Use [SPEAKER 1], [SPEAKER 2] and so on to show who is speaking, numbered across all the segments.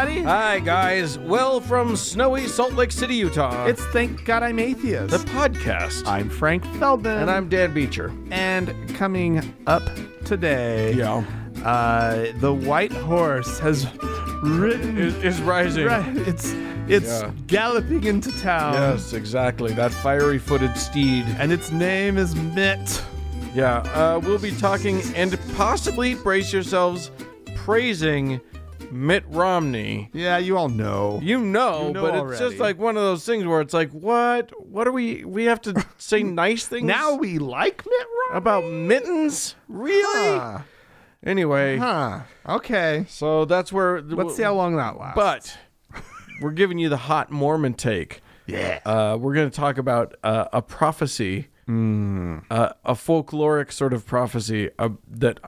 [SPEAKER 1] everybody.
[SPEAKER 2] Hi, guys. Well, from snowy Salt Lake City, Utah.
[SPEAKER 1] It's Thank God I'm Atheist.
[SPEAKER 2] the podcast.
[SPEAKER 1] I'm Frank Feldman.
[SPEAKER 2] And I'm Dan Beecher.
[SPEAKER 1] And coming up today, the white horse has ridden.
[SPEAKER 2] Is rising.
[SPEAKER 1] Right, it's galloping into town.
[SPEAKER 2] Yes, exactly. That fiery-footed steed.
[SPEAKER 1] And its name is Mitt.
[SPEAKER 2] Yeah, we'll be talking and possibly, brace yourselves, praising Mitt Romney.
[SPEAKER 1] Yeah, you all know.
[SPEAKER 2] You know, but
[SPEAKER 1] already.
[SPEAKER 2] it's just like one of those things where it's like, what? What are we have to say nice things?
[SPEAKER 1] Now we like Mitt Romney?
[SPEAKER 2] About mittens? Really?
[SPEAKER 1] Huh.
[SPEAKER 2] Anyway.
[SPEAKER 1] Okay.
[SPEAKER 2] So that's where...
[SPEAKER 1] Let's see how long that lasts.
[SPEAKER 2] But we're giving you the hot Mormon take.
[SPEAKER 1] Yeah.
[SPEAKER 2] We're going to talk about a prophecy, a folkloric sort of prophecy that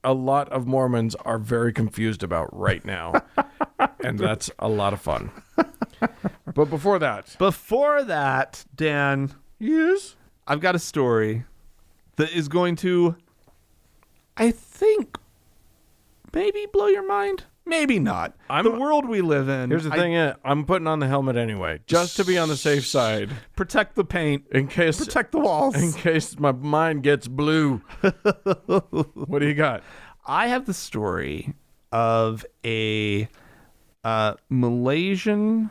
[SPEAKER 2] a lot of Mormons are very confused about right now. And that's a lot of fun. But before that, Dan. Yes?
[SPEAKER 1] I've got a story that is going to, I think, maybe blow your mind. Maybe not. The world we live in.
[SPEAKER 2] Here's the thing. I'm putting on the helmet anyway, just to be on the safe side.
[SPEAKER 1] Protect the paint. Protect the walls.
[SPEAKER 2] In case my mind gets blue. What do you got?
[SPEAKER 1] I have the story of a Malaysian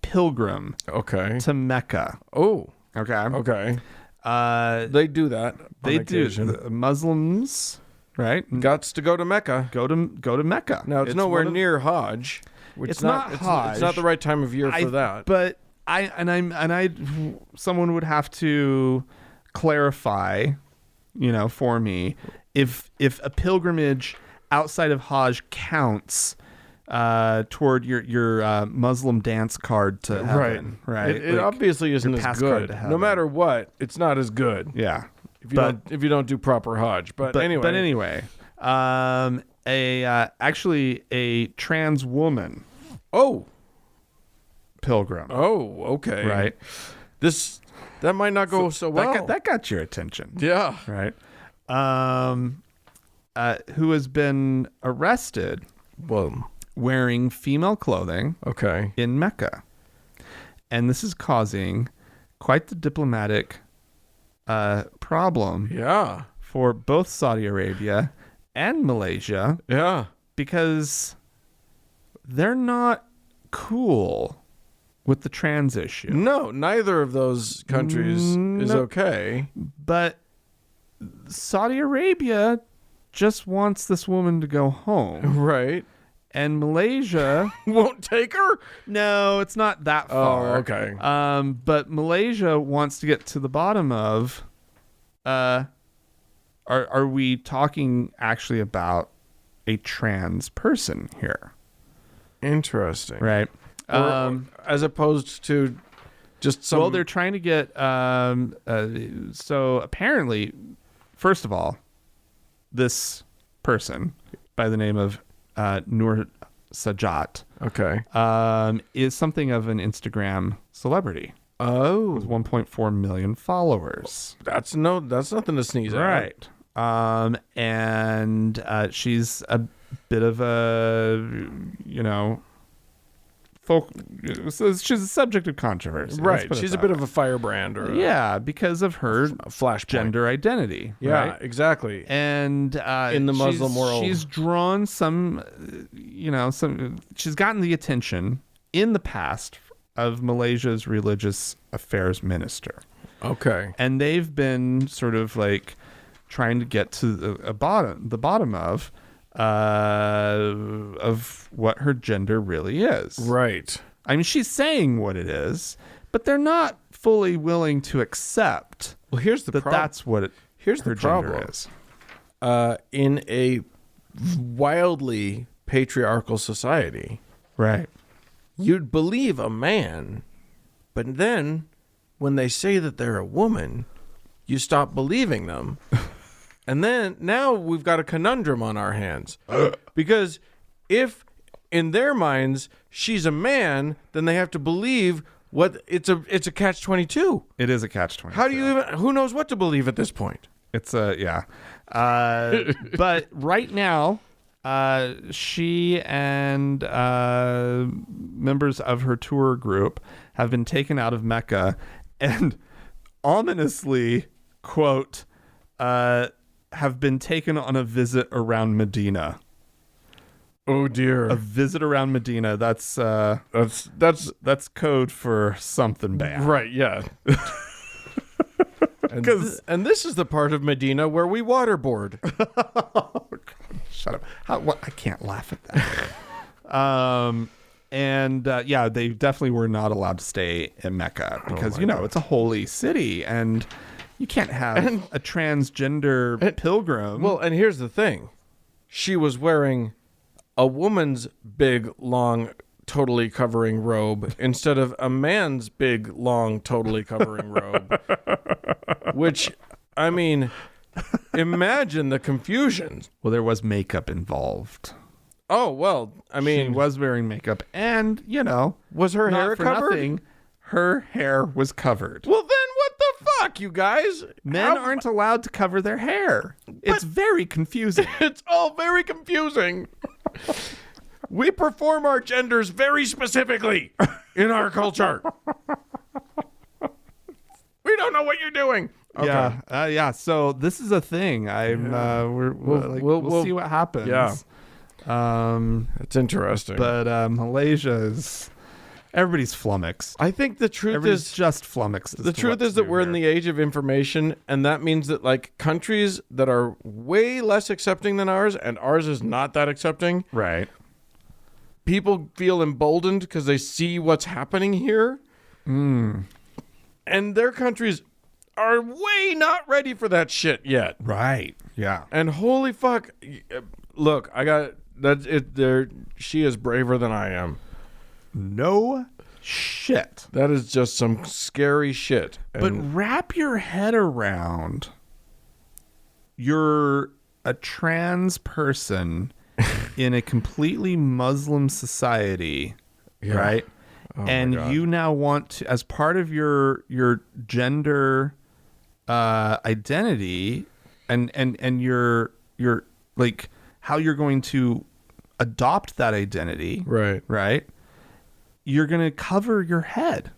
[SPEAKER 1] pilgrim to Mecca.
[SPEAKER 2] Oh.
[SPEAKER 1] Okay.
[SPEAKER 2] Okay. They do that.
[SPEAKER 1] They do. The Muslims, right?
[SPEAKER 2] Guts to go to Mecca.
[SPEAKER 1] Go to Mecca.
[SPEAKER 2] Now it's nowhere near Hajj.
[SPEAKER 1] It's not Hajj.
[SPEAKER 2] It's not the right time of year for that.
[SPEAKER 1] But someone would have to clarify, for me, if a pilgrimage outside of Hajj counts toward your Muslim dance card to heaven, right?
[SPEAKER 2] It obviously isn't as good. No matter what, it's not as good.
[SPEAKER 1] Yeah.
[SPEAKER 2] If you don't do proper Hajj. But anyway,
[SPEAKER 1] actually a trans woman.
[SPEAKER 2] Oh.
[SPEAKER 1] Pilgrim.
[SPEAKER 2] Oh, okay.
[SPEAKER 1] Right.
[SPEAKER 2] That might not go so well.
[SPEAKER 1] That got your attention.
[SPEAKER 2] Yeah.
[SPEAKER 1] Right. Who has been arrested wearing female clothing in Mecca. And this is causing quite the diplomatic problem for both Saudi Arabia and Malaysia.
[SPEAKER 2] Yeah.
[SPEAKER 1] Because they're not cool with the trans issue.
[SPEAKER 2] No, neither of those countries is okay.
[SPEAKER 1] But Saudi Arabia just wants this woman to go home.
[SPEAKER 2] Right.
[SPEAKER 1] And Malaysia
[SPEAKER 2] won't take her?
[SPEAKER 1] No, it's not that far.
[SPEAKER 2] Oh, okay.
[SPEAKER 1] But Malaysia wants to get to the bottom of are we talking actually about a trans person here?
[SPEAKER 2] Interesting.
[SPEAKER 1] Right.
[SPEAKER 2] As opposed to just some...
[SPEAKER 1] Well, they're trying to get... so apparently, first of all, this person by the name of Nur Sajat is something of an Instagram celebrity.
[SPEAKER 2] Oh.
[SPEAKER 1] With 1.4 million followers.
[SPEAKER 2] That's nothing to sneeze at.
[SPEAKER 1] Right. And she's a bit of a, she's a subject of controversy.
[SPEAKER 2] Right. She's a bit of a firebrand.
[SPEAKER 1] Because of her gender identity.
[SPEAKER 2] Yeah, right? Exactly.
[SPEAKER 1] And
[SPEAKER 2] in the Muslim world,
[SPEAKER 1] she's drawn some, she's gotten the attention in the past of Malaysia's religious affairs minister.
[SPEAKER 2] Okay.
[SPEAKER 1] And they've been sort of like trying to get to the bottom of what her gender really is.
[SPEAKER 2] Right.
[SPEAKER 1] I mean, she's saying what it is, but they're not fully willing to accept.
[SPEAKER 2] Well, here's the problem.
[SPEAKER 1] That's what her gender is.
[SPEAKER 2] In a wildly patriarchal society,
[SPEAKER 1] right?
[SPEAKER 2] You'd believe a man, but then when they say that they're a woman, you stop believing them. And then now we've got a conundrum on our hands. Because if in their minds she's a man, then they have to believe it's a catch-22.
[SPEAKER 1] It is a catch-22.
[SPEAKER 2] How do you who knows what to believe at this point?
[SPEAKER 1] It's but right now She and members of her tour group have been taken out of Mecca and ominously, quote, have been taken on a visit around Medina.
[SPEAKER 2] Oh dear.
[SPEAKER 1] A visit around Medina. That's code for something bad.
[SPEAKER 2] Right, yeah. And this is the part of Medina where we waterboard.
[SPEAKER 1] Oh, God, shut up. I can't laugh at that. Yeah, they definitely were not allowed to stay in Mecca because, God. It's a holy city and you can't have a transgender pilgrim.
[SPEAKER 2] Well, and here's the thing. She was wearing a woman's big, long, totally covering robe instead of a man's big, long, totally covering robe. Which, I mean, imagine the confusion.
[SPEAKER 1] Well, there was makeup involved.
[SPEAKER 2] Oh, well, I mean...
[SPEAKER 1] She was wearing makeup and,
[SPEAKER 2] was her hair covered?
[SPEAKER 1] Nothing, her hair was covered.
[SPEAKER 2] Well, then what the fuck, you guys?
[SPEAKER 1] Men aren't allowed to cover their hair. It's very confusing.
[SPEAKER 2] It's all very confusing. We perform our genders very specifically in our culture. We don't know what you're doing. Okay.
[SPEAKER 1] Yeah. So this is a thing. We'll see what happens.
[SPEAKER 2] Yeah. It's interesting.
[SPEAKER 1] But Malaysia is everybody's flummoxed.
[SPEAKER 2] I think the truth
[SPEAKER 1] everybody's just flummoxed.
[SPEAKER 2] The truth is that we're in the age of information, and that means that countries that are way less accepting than ours, and ours is not that accepting.
[SPEAKER 1] Right.
[SPEAKER 2] People feel emboldened because they see what's happening here. And their countries are way not ready for that shit yet.
[SPEAKER 1] Right. Yeah.
[SPEAKER 2] And holy fuck. Look, that's it there. She is braver than I am.
[SPEAKER 1] No shit.
[SPEAKER 2] That is just some scary shit.
[SPEAKER 1] But wrap your head around you're a trans person in a completely Muslim society, right? Oh, and you now want to, as part of your gender identity and your like how you're going to adopt that identity, right? You're going to cover your head.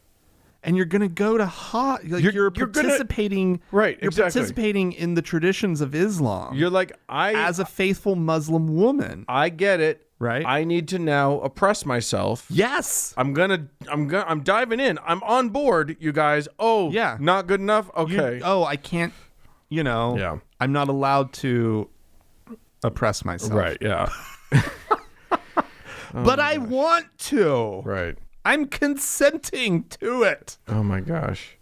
[SPEAKER 1] And you're going to go to you're participating participating in the traditions of Islam.
[SPEAKER 2] You're like,
[SPEAKER 1] as a faithful Muslim woman.
[SPEAKER 2] I get it.
[SPEAKER 1] Right?
[SPEAKER 2] I need to now oppress myself.
[SPEAKER 1] Yes.
[SPEAKER 2] I'm diving in. I'm on board, you guys. Oh, yeah. Not good enough? Okay.
[SPEAKER 1] I can't, I'm not allowed to oppress myself.
[SPEAKER 2] Right, yeah.
[SPEAKER 1] But I want to.
[SPEAKER 2] Right.
[SPEAKER 1] I'm consenting to it.
[SPEAKER 2] Oh my gosh.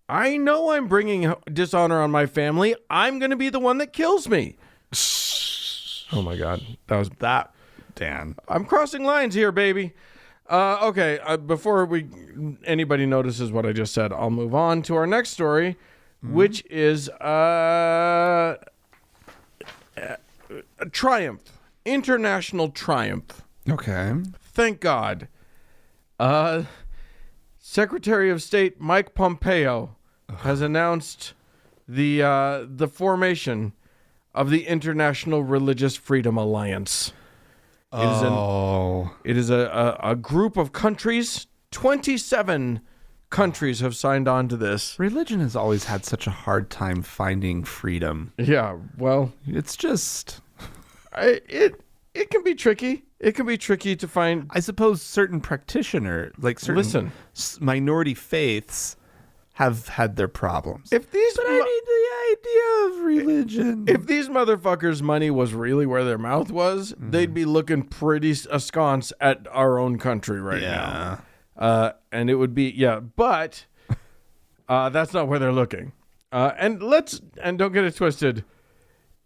[SPEAKER 2] I know I'm bringing dishonor on my family. I'm going to be the one that kills me. Oh my God. That was that.
[SPEAKER 1] Dan.
[SPEAKER 2] I'm crossing lines here, baby. Okay. Before anybody notices what I just said, I'll move on to our next story, which is a triumph. International triumph.
[SPEAKER 1] Okay.
[SPEAKER 2] Thank God. Secretary of State Mike Pompeo has announced the formation of the International Religious Freedom Alliance. It is a group of countries. 27 countries have signed on to this.
[SPEAKER 1] Religion has always had such a hard time finding freedom.
[SPEAKER 2] Yeah, well,
[SPEAKER 1] it's just
[SPEAKER 2] it can be tricky. It can be tricky to find.
[SPEAKER 1] I suppose certain minority faiths have had their problems.
[SPEAKER 2] I mean, the idea of religion. If these motherfuckers' money was really where their mouth was, they'd be looking pretty askance at our own country right now. And it would be, but that's not where they're looking. And don't get it twisted.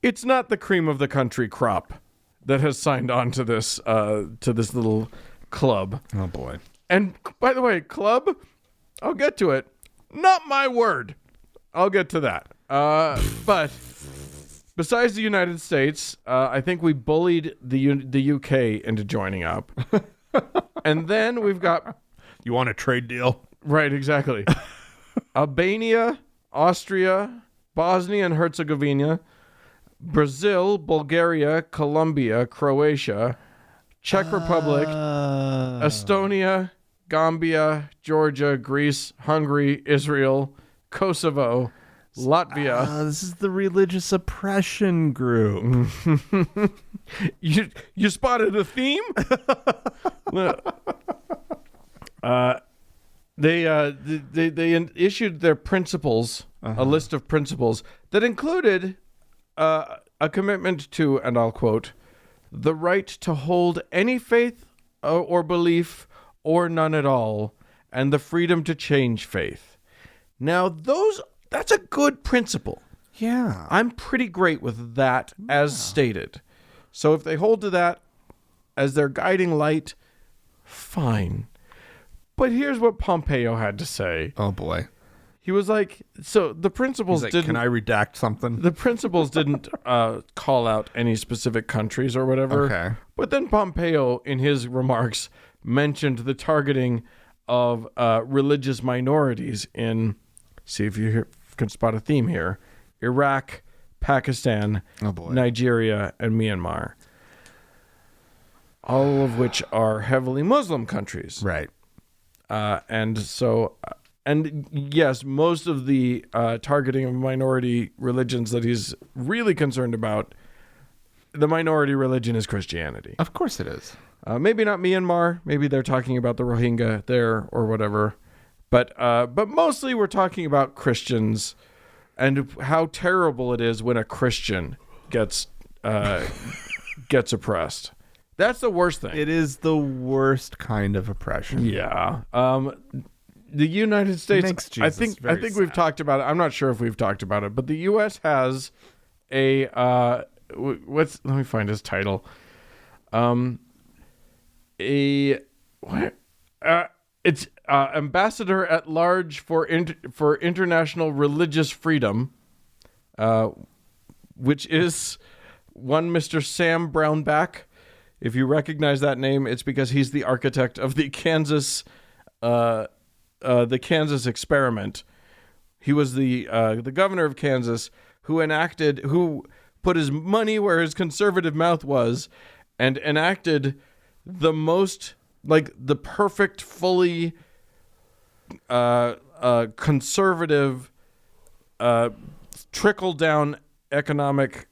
[SPEAKER 2] It's not the cream of the country crop that has signed on to this little club.
[SPEAKER 1] Oh boy.
[SPEAKER 2] And by the way, club, I'll get to it. Not my word. I'll get to that. But besides the United States, I think we bullied the UK into joining up. And then we've got...
[SPEAKER 1] You want a trade deal?
[SPEAKER 2] Right, exactly. Albania, Austria, Bosnia and Herzegovina, Brazil, Bulgaria, Colombia, Croatia, Czech Republic, Estonia, Gambia, Georgia, Greece, Hungary, Israel, Kosovo, Latvia.
[SPEAKER 1] This is the religious oppression group.
[SPEAKER 2] You spotted a theme? They issued their principles, a list of principles that included a commitment to, and I'll quote, the right to hold any faith or belief or none at all, and the freedom to change faith. Now, that's a good principle.
[SPEAKER 1] Yeah.
[SPEAKER 2] I'm pretty great with that as stated. So if they hold to that as their guiding light, fine. But here's what Pompeo had to say.
[SPEAKER 1] Oh, boy.
[SPEAKER 2] He was like, so the principles didn't...
[SPEAKER 1] Can I redact something?
[SPEAKER 2] The principles didn't call out any specific countries or whatever.
[SPEAKER 1] Okay.
[SPEAKER 2] But then Pompeo, in his remarks, mentioned the targeting of religious minorities in, see if you can spot a theme here, Iraq, Pakistan, Nigeria, and Myanmar. All of which are heavily Muslim countries.
[SPEAKER 1] Right.
[SPEAKER 2] And yes, most of the targeting of minority religions that he's really concerned about, the minority religion is Christianity.
[SPEAKER 1] Of course it is.
[SPEAKER 2] Maybe not Myanmar. Maybe they're talking about the Rohingya there or whatever. But mostly we're talking about Christians and how terrible it is when a Christian gets oppressed. That's the worst thing.
[SPEAKER 1] It is the worst kind of oppression.
[SPEAKER 2] Yeah. The United States,
[SPEAKER 1] Makes Jesus
[SPEAKER 2] I think we've
[SPEAKER 1] sad.
[SPEAKER 2] talked about it. I'm not sure if we've talked about it, but the U.S. has a let me find his title. It's Ambassador at Large for International Religious Freedom, which is one Mr. Sam Brownback. If you recognize that name, it's because he's the architect of the Kansas experiment. He was the governor of Kansas who put his money where his conservative mouth was and enacted the most, like, the perfect, fully conservative trickle-down economic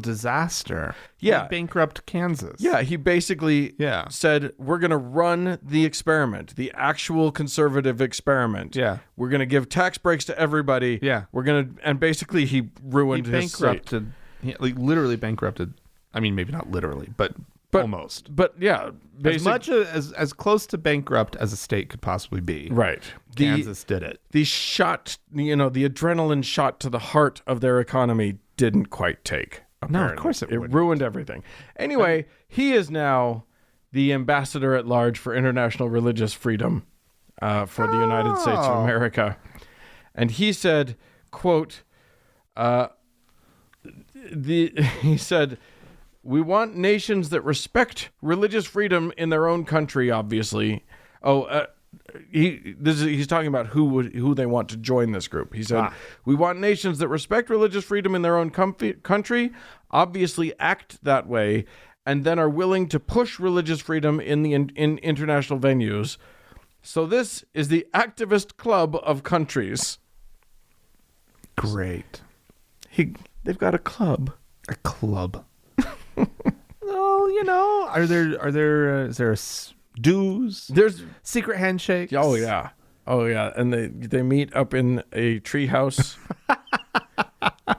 [SPEAKER 1] disaster.
[SPEAKER 2] Yeah.
[SPEAKER 1] Like bankrupt Kansas.
[SPEAKER 2] Yeah, he basically
[SPEAKER 1] Yeah.
[SPEAKER 2] said, we're going to run the experiment, the actual conservative experiment.
[SPEAKER 1] Yeah.
[SPEAKER 2] We're going to give tax breaks to everybody.
[SPEAKER 1] Yeah.
[SPEAKER 2] We're going to, and basically he ruined his state.
[SPEAKER 1] bankrupted. Literally bankrupted. I mean, maybe not literally, but almost.
[SPEAKER 2] But yeah,
[SPEAKER 1] As much as close to bankrupt as a state could possibly be.
[SPEAKER 2] right.
[SPEAKER 1] Kansas did it.
[SPEAKER 2] The shot, the adrenaline shot to the heart of their economy didn't quite take.
[SPEAKER 1] No, of
[SPEAKER 2] apparently.
[SPEAKER 1] course it wouldn't.
[SPEAKER 2] ruined everything. Anyway, he is now the ambassador at large for international religious freedom for the United States of America. And he said, quote, he said, we want nations that respect religious freedom in their own country, obviously. He's talking about who they want to join this group. He said, we want nations that respect religious freedom in their own country, obviously act that way, and then are willing to push religious freedom in international venues. So this is the activist club of countries.
[SPEAKER 1] Great.
[SPEAKER 2] They've got a club.
[SPEAKER 1] A club. Well, is there dues?
[SPEAKER 2] There's
[SPEAKER 1] Secret handshakes?
[SPEAKER 2] Oh yeah, and they meet up in a treehouse. I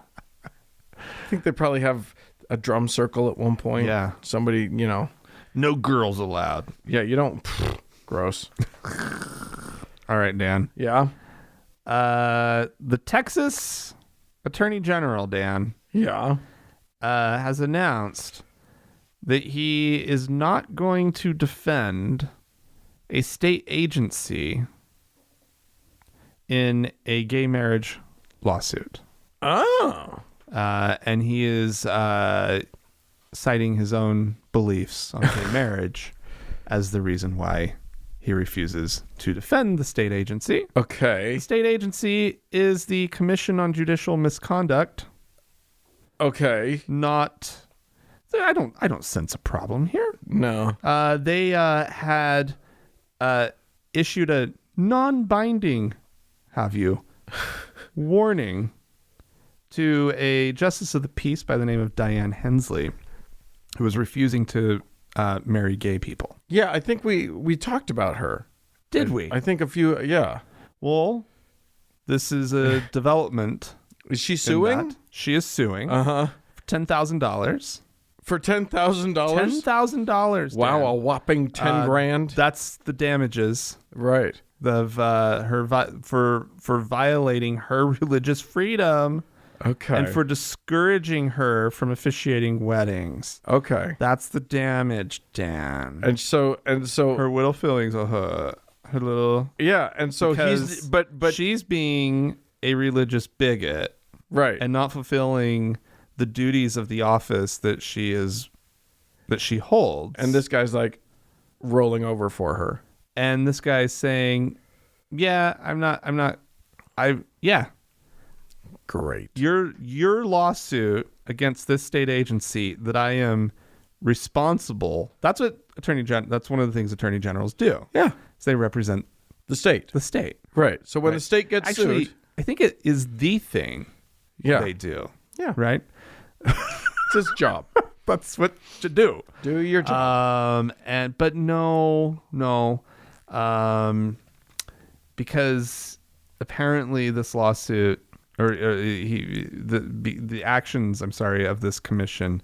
[SPEAKER 2] think they probably have a drum circle at one point.
[SPEAKER 1] Yeah.
[SPEAKER 2] Somebody,
[SPEAKER 1] No girls allowed.
[SPEAKER 2] Yeah, you don't. Gross.
[SPEAKER 1] All right, Dan.
[SPEAKER 2] Yeah.
[SPEAKER 1] The Texas Attorney General, Dan,
[SPEAKER 2] Yeah.
[SPEAKER 1] has announced that he is not going to defend a state agency in a gay marriage lawsuit.
[SPEAKER 2] Oh.
[SPEAKER 1] And he is citing his own beliefs on gay marriage as the reason why he refuses to defend the state agency.
[SPEAKER 2] Okay.
[SPEAKER 1] The state agency is the Commission on Judicial Misconduct.
[SPEAKER 2] Okay.
[SPEAKER 1] Not. I don't sense a problem here.
[SPEAKER 2] No.
[SPEAKER 1] They had issued a non-binding, warning to a justice of the peace by the name of Diane Hensley, who was refusing to marry gay people.
[SPEAKER 2] Yeah, I think we talked about her.
[SPEAKER 1] Did we?
[SPEAKER 2] I think a few. Yeah.
[SPEAKER 1] Well, this is a development.
[SPEAKER 2] Is she suing?
[SPEAKER 1] She is suing.
[SPEAKER 2] For
[SPEAKER 1] $10,000.
[SPEAKER 2] For $10,000?
[SPEAKER 1] $10,000.
[SPEAKER 2] Wow, a whopping 10 grand.
[SPEAKER 1] That's the damages
[SPEAKER 2] Right.
[SPEAKER 1] of for violating her religious freedom.
[SPEAKER 2] Okay.
[SPEAKER 1] And for discouraging her from officiating weddings.
[SPEAKER 2] Okay.
[SPEAKER 1] That's the damage, Dan.
[SPEAKER 2] And so
[SPEAKER 1] Her little feelings are hurt. Her little.
[SPEAKER 2] Yeah, and so he's but
[SPEAKER 1] she's being a religious bigot,
[SPEAKER 2] right,
[SPEAKER 1] and not fulfilling the duties of the office that she holds.
[SPEAKER 2] And this guy's like rolling over for her.
[SPEAKER 1] And this guy's saying, "Yeah, yeah."
[SPEAKER 2] Great.
[SPEAKER 1] Your lawsuit against this state agency that I am responsible. That's what that's one of the things attorney generals do.
[SPEAKER 2] Yeah.
[SPEAKER 1] Is they represent
[SPEAKER 2] the state.
[SPEAKER 1] The state.
[SPEAKER 2] Right. So when the state gets sued,
[SPEAKER 1] I think it is the thing they do.
[SPEAKER 2] Yeah.
[SPEAKER 1] Right?
[SPEAKER 2] It's his job.
[SPEAKER 1] That's what you do.
[SPEAKER 2] Do your job.
[SPEAKER 1] But no. Because apparently this lawsuit or the actions, of this commission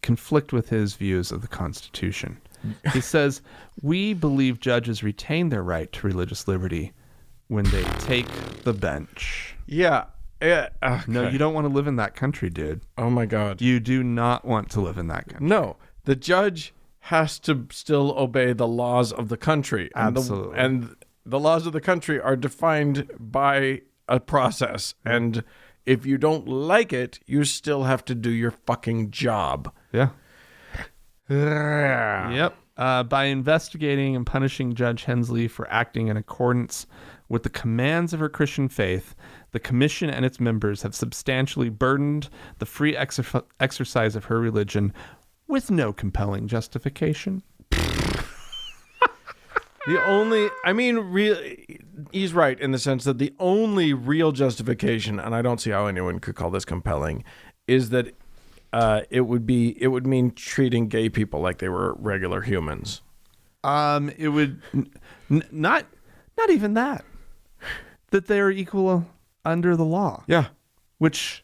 [SPEAKER 1] conflict with his views of the Constitution. He says, we believe judges retain their right to religious liberty when they take the bench.
[SPEAKER 2] Yeah. Okay.
[SPEAKER 1] No, you don't want to live in that country, dude.
[SPEAKER 2] Oh, my God.
[SPEAKER 1] You do not want to live in that country.
[SPEAKER 2] No. The judge has to still obey the laws of the country.
[SPEAKER 1] Absolutely.
[SPEAKER 2] And the laws of the country are defined by a process. And if you don't like it, you still have to do your fucking job.
[SPEAKER 1] Yeah. Yep. By investigating and punishing Judge Hensley for acting in accordance with the commands of her Christian faith, the commission and its members have substantially burdened the free exercise of her religion with no compelling justification.
[SPEAKER 2] He's right in the sense that the only real justification, and I don't see how anyone could call this compelling, is that it would mean treating gay people like they were regular humans.
[SPEAKER 1] It would not even that they're equal under the law.
[SPEAKER 2] Yeah.
[SPEAKER 1] Which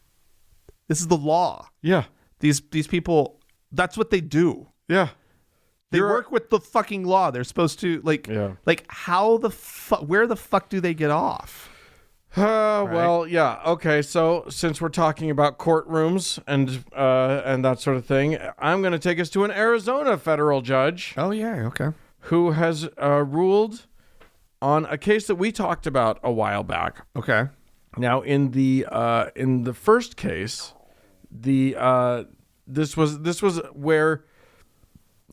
[SPEAKER 1] this is the law.
[SPEAKER 2] Yeah.
[SPEAKER 1] These people, that's what they do.
[SPEAKER 2] Yeah.
[SPEAKER 1] They work with the fucking law. They're supposed to how where the fuck do they get off?
[SPEAKER 2] Right? Well, yeah. Okay. So since we're talking about courtrooms and that sort of thing, I'm going to take us to an Arizona federal judge.
[SPEAKER 1] Oh yeah. Okay.
[SPEAKER 2] Who has ruled on a case that we talked about a while back.
[SPEAKER 1] Okay.
[SPEAKER 2] Now in the first case, this was where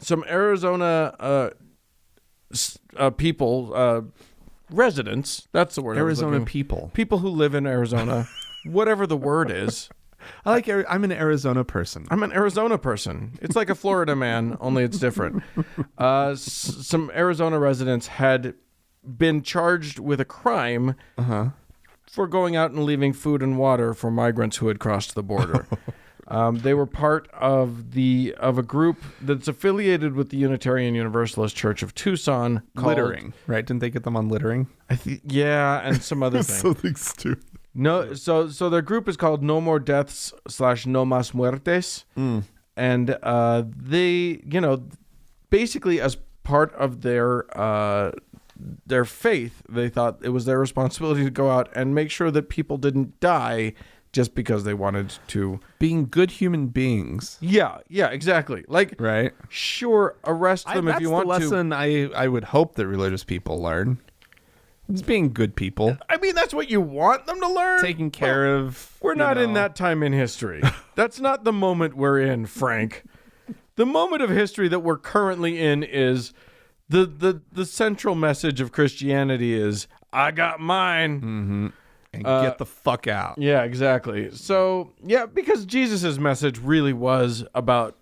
[SPEAKER 2] some Arizona people, residents, that's the word.
[SPEAKER 1] Arizona people
[SPEAKER 2] who live in Arizona, whatever the word is.
[SPEAKER 1] I'm an Arizona person.
[SPEAKER 2] I'm an Arizona person. It's like a Florida man, only it's different. Some Arizona residents had been charged with a crime for going out and leaving food and water for migrants who had crossed the border. They were part of a group that's affiliated with the Unitarian Universalist Church of Tucson.
[SPEAKER 1] Littering, right? Didn't they get them on littering?
[SPEAKER 2] Yeah, and some other things.
[SPEAKER 1] Something stupid.
[SPEAKER 2] No, so their group is called No More Deaths / No Mas Muertes, and they, basically as part of their faith, they thought it was their responsibility to go out and make sure that people didn't die just because they wanted to.
[SPEAKER 1] Being good human beings.
[SPEAKER 2] Yeah, exactly. Like,
[SPEAKER 1] right?
[SPEAKER 2] Sure, arrest them if you want to.
[SPEAKER 1] That's the lesson I would hope that religious people learn. It's being good people.
[SPEAKER 2] I mean, that's what you want them to learn.
[SPEAKER 1] Taking care of.
[SPEAKER 2] We're not in that time in history. That's not the moment we're in, Frank. The moment of history that we're currently in is the central message of Christianity is, I got mine.
[SPEAKER 1] Mm-hmm. and get the fuck out.
[SPEAKER 2] Yeah, exactly. So, yeah, because Jesus' message really was about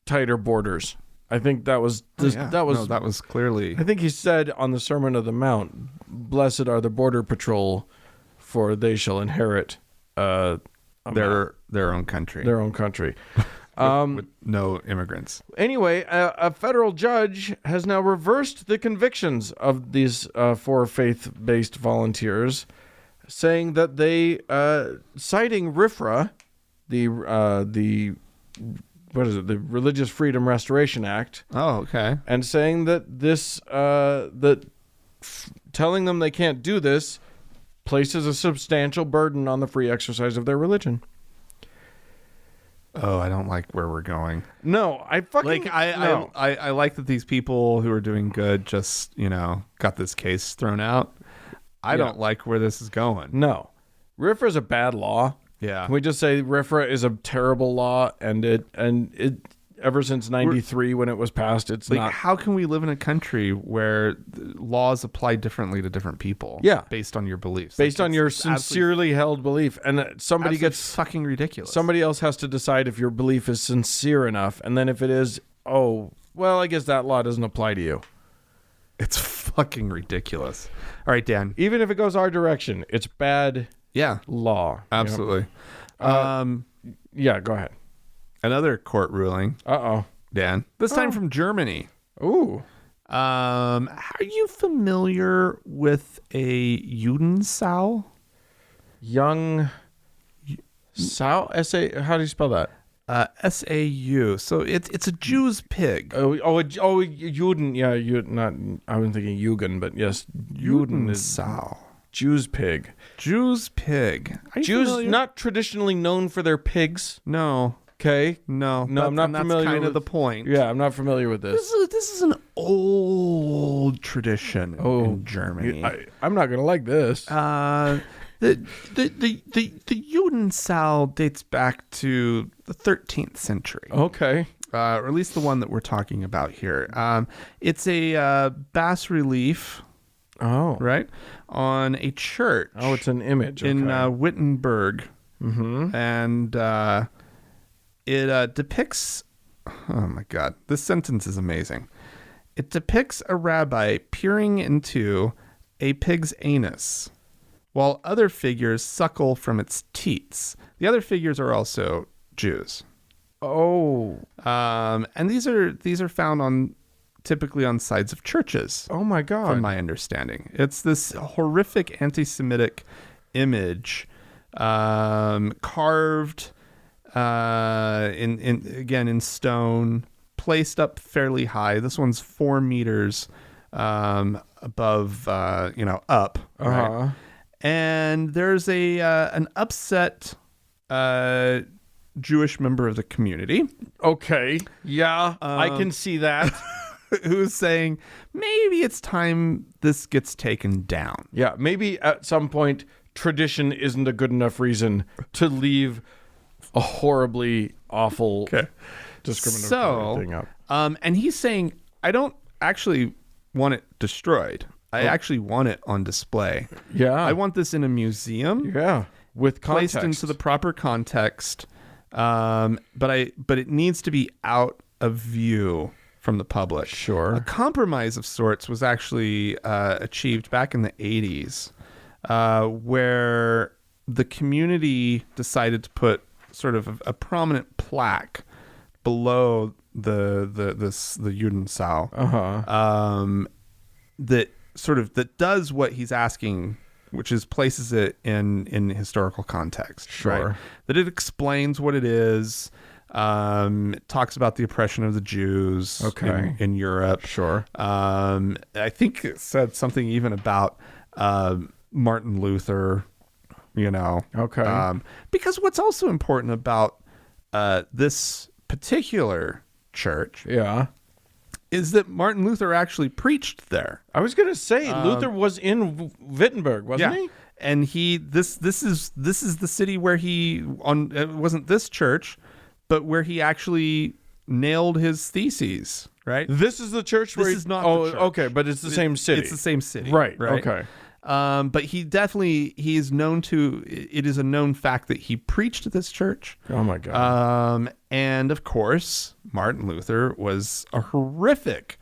[SPEAKER 2] tighter borders. I think that was that was
[SPEAKER 1] clearly.
[SPEAKER 2] I think he said on the Sermon on the Mount, "Blessed are the border patrol, for they shall inherit
[SPEAKER 1] their own country.
[SPEAKER 2] Their own country."
[SPEAKER 1] With no immigrants.
[SPEAKER 2] Anyway, a federal judge has now reversed the convictions of these 4 faith-based volunteers, saying that they, citing RFRA, the Religious Freedom Restoration Act.
[SPEAKER 1] Oh, okay.
[SPEAKER 2] And saying that this, telling them they can't do this places a substantial burden on the free exercise of their religion.
[SPEAKER 1] Oh, I don't like where we're going.
[SPEAKER 2] No, I fucking no.
[SPEAKER 1] I like that these people who are doing good just, got this case thrown out. I don't like where this is going.
[SPEAKER 2] No. RFRA is a bad law.
[SPEAKER 1] Yeah.
[SPEAKER 2] Can we just say RFRA is a terrible law, and it ever since 93 when it was passed, it's
[SPEAKER 1] like,
[SPEAKER 2] not.
[SPEAKER 1] How can we live in a country where laws apply differently to different people?
[SPEAKER 2] Yeah.
[SPEAKER 1] Based on your beliefs.
[SPEAKER 2] Based on your sincerely held belief. And somebody gets
[SPEAKER 1] fucking ridiculous.
[SPEAKER 2] Somebody else has to decide if your belief is sincere enough. And then if it is, oh, well, I guess that law doesn't apply to you.
[SPEAKER 1] It's fucking ridiculous. All right, Dan.
[SPEAKER 2] Even if it goes our direction, it's bad law.
[SPEAKER 1] Absolutely.
[SPEAKER 2] Yeah, go ahead.
[SPEAKER 1] Another court ruling.
[SPEAKER 2] Uh-oh.
[SPEAKER 1] Dan. This time from Germany.
[SPEAKER 2] Ooh.
[SPEAKER 1] Are you familiar with a Judensau?
[SPEAKER 2] Young Sau? S-A, how do you spell that?
[SPEAKER 1] S-A-U. So it's a Jew's pig.
[SPEAKER 2] Juden. Yeah, I wasn't thinking Jugend, but yes. Juden is
[SPEAKER 1] Judensau.
[SPEAKER 2] Jew's pig.
[SPEAKER 1] Jew's pig.
[SPEAKER 2] Jews not traditionally known for their pigs.
[SPEAKER 1] No.
[SPEAKER 2] Okay.
[SPEAKER 1] No,
[SPEAKER 2] I'm not familiar.
[SPEAKER 1] That's kind
[SPEAKER 2] with
[SPEAKER 1] of the point.
[SPEAKER 2] Yeah, I'm not familiar with this.
[SPEAKER 1] This is an old tradition in Germany.
[SPEAKER 2] I'm not gonna like this.
[SPEAKER 1] The Judensau dates back to the 13th century.
[SPEAKER 2] Okay.
[SPEAKER 1] Or at least the one that we're talking about here. It's a bas relief.
[SPEAKER 2] Oh.
[SPEAKER 1] Right? On a church.
[SPEAKER 2] Oh, it's an image. Okay.
[SPEAKER 1] In Wittenberg.
[SPEAKER 2] Mm-hmm.
[SPEAKER 1] And it depicts... Oh, my God. This sentence is amazing. It depicts a rabbi peering into a pig's anus, while other figures suckle from its teats. The other figures are also Jews.
[SPEAKER 2] Oh.
[SPEAKER 1] And these are found typically on sides of churches.
[SPEAKER 2] Oh my God.
[SPEAKER 1] From my understanding. It's this horrific anti-Semitic image, carved in stone, placed up fairly high. This one's 4 meters above, up. Right? And there's an upset Jewish member of the community.
[SPEAKER 2] Okay. Yeah, I can see that.
[SPEAKER 1] Who's saying maybe it's time this gets taken down.
[SPEAKER 2] Yeah, maybe at some point tradition isn't a good enough reason to leave a horribly awful discriminatory thing up.
[SPEAKER 1] And he's saying, I don't actually want it destroyed. I actually want it on display.
[SPEAKER 2] Yeah.
[SPEAKER 1] I want this in a museum.
[SPEAKER 2] Yeah. With context.
[SPEAKER 1] Placed into the proper context. But it needs to be out of view from the public.
[SPEAKER 2] Sure.
[SPEAKER 1] A compromise of sorts was actually achieved back in the 80s, where the community decided to put sort of a prominent plaque below the Judensau that does what he's asking, which is places it in historical context.
[SPEAKER 2] Sure.
[SPEAKER 1] Right? That it explains what it is. It talks about the oppression of the Jews in Europe.
[SPEAKER 2] Sure.
[SPEAKER 1] I think it said something even about Martin Luther,
[SPEAKER 2] Okay.
[SPEAKER 1] Because what's also important about this particular church is that Martin Luther actually preached there.
[SPEAKER 2] I was going to say Luther was in Wittenberg, wasn't he?
[SPEAKER 1] And this is the city where it wasn't this church, but where he actually nailed his theses, right?
[SPEAKER 2] This is the church where
[SPEAKER 1] this is not the church.
[SPEAKER 2] Okay, but it's the same city.
[SPEAKER 1] It's the same city.
[SPEAKER 2] Right.
[SPEAKER 1] Okay. But he is known to, it is a known fact that he preached at this church.
[SPEAKER 2] Oh my God.
[SPEAKER 1] And of course, Martin Luther was a horrific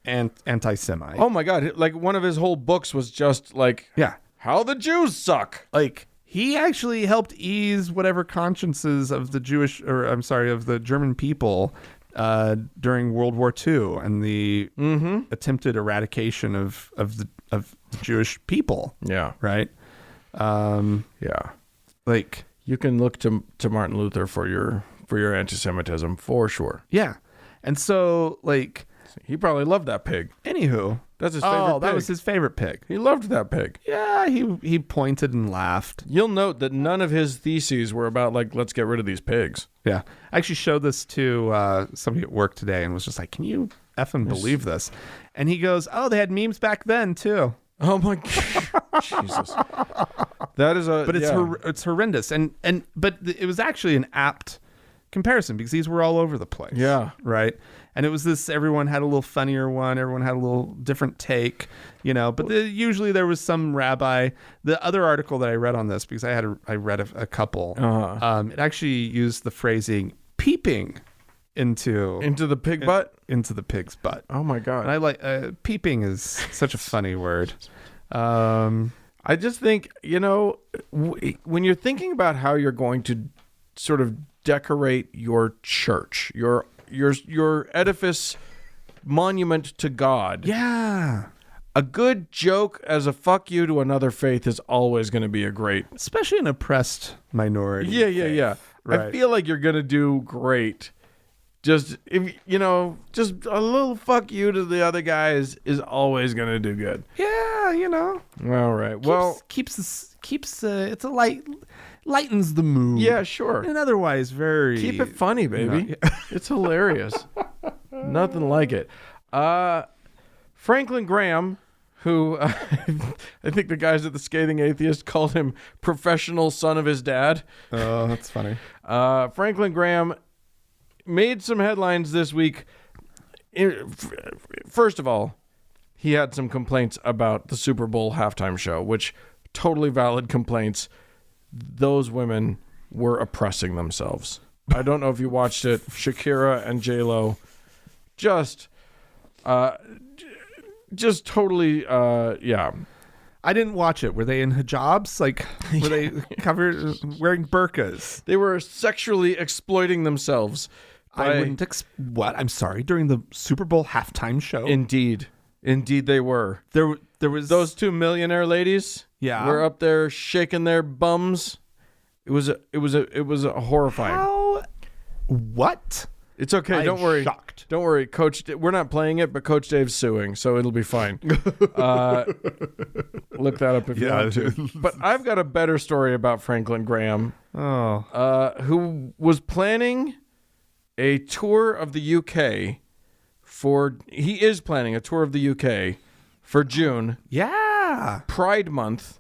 [SPEAKER 1] anti-Semite.
[SPEAKER 2] Oh my God. Like one of his whole books was just like,
[SPEAKER 1] Yeah.
[SPEAKER 2] how the Jews suck.
[SPEAKER 1] Like he actually helped ease whatever consciences of the of the German people during World War II and the attempted eradication of the Jewish people.
[SPEAKER 2] Yeah.
[SPEAKER 1] Right.
[SPEAKER 2] Yeah.
[SPEAKER 1] Like
[SPEAKER 2] You can look to Martin Luther for your anti-Semitism for sure.
[SPEAKER 1] yeah, and so like
[SPEAKER 2] He probably loved that pig.
[SPEAKER 1] anywho,
[SPEAKER 2] That's his favorite pig.
[SPEAKER 1] that was his favorite pig.
[SPEAKER 2] He loved that pig.
[SPEAKER 1] Yeah, he pointed and laughed.
[SPEAKER 2] You'll note that none of his theses were about like, let's get rid of these pigs.
[SPEAKER 1] Yeah, I actually showed this to somebody at work today and was just like, "Can you effing believe this?" And he goes, "Oh, they had memes back then too."
[SPEAKER 2] Oh my God. Jesus. That is
[SPEAKER 1] But it's horrendous, but it was actually an apt comparison because these were all over the place.
[SPEAKER 2] Yeah.
[SPEAKER 1] Right. And it was this. Everyone had a little funnier one. Everyone had a little different take, But usually there was some rabbi. The other article that I read on this, because I read a couple. It actually used the phrasing "peeping" into
[SPEAKER 2] the pig butt.
[SPEAKER 1] into the pig's butt.
[SPEAKER 2] Oh my God.
[SPEAKER 1] And I like peeping is such a funny word.
[SPEAKER 2] I just think, when you're thinking about how you're going to sort of decorate your church, your edifice monument to God.
[SPEAKER 1] Yeah.
[SPEAKER 2] A good joke as a fuck you to another faith is always going to be a great.
[SPEAKER 1] Especially an oppressed minority.
[SPEAKER 2] Yeah.
[SPEAKER 1] Right.
[SPEAKER 2] I feel like you're going to do great. Just just a little fuck you to the other guys is always going to do good.
[SPEAKER 1] Yeah,
[SPEAKER 2] All right. Well,
[SPEAKER 1] keeps it's a lightens the mood.
[SPEAKER 2] yeah, sure.
[SPEAKER 1] And otherwise very
[SPEAKER 2] Keep it funny, baby. It's hilarious. Nothing like it. Franklin Graham, who I think the guys at the Scathing Atheist called him professional son of his dad.
[SPEAKER 1] Oh, that's funny.
[SPEAKER 2] Franklin Graham made some headlines this week. First of all, he had some complaints about the Super Bowl halftime show, which totally valid complaints. Those women were oppressing themselves. I don't know if you watched it. Shakira and J-Lo just totally, yeah.
[SPEAKER 1] I didn't watch it. Were they in hijabs? Like, were they covered wearing burqas?
[SPEAKER 2] They were sexually exploiting themselves.
[SPEAKER 1] I wouldn't what? I'm sorry. During the Super Bowl halftime show?
[SPEAKER 2] Indeed they were.
[SPEAKER 1] There was
[SPEAKER 2] Those two millionaire ladies.
[SPEAKER 1] Yeah.
[SPEAKER 2] Were up there shaking their bums. It was a horrifying.
[SPEAKER 1] How? What?
[SPEAKER 2] It's okay. Don't worry.
[SPEAKER 1] Shocked.
[SPEAKER 2] Don't worry, Coach. We're not playing it, but Coach Dave's suing, so it'll be fine. Look that up if you want to. But I've got a better story about Franklin Graham, who was planning a tour of the UK he is planning a tour of the UK for June.
[SPEAKER 1] Yeah.
[SPEAKER 2] Pride Month.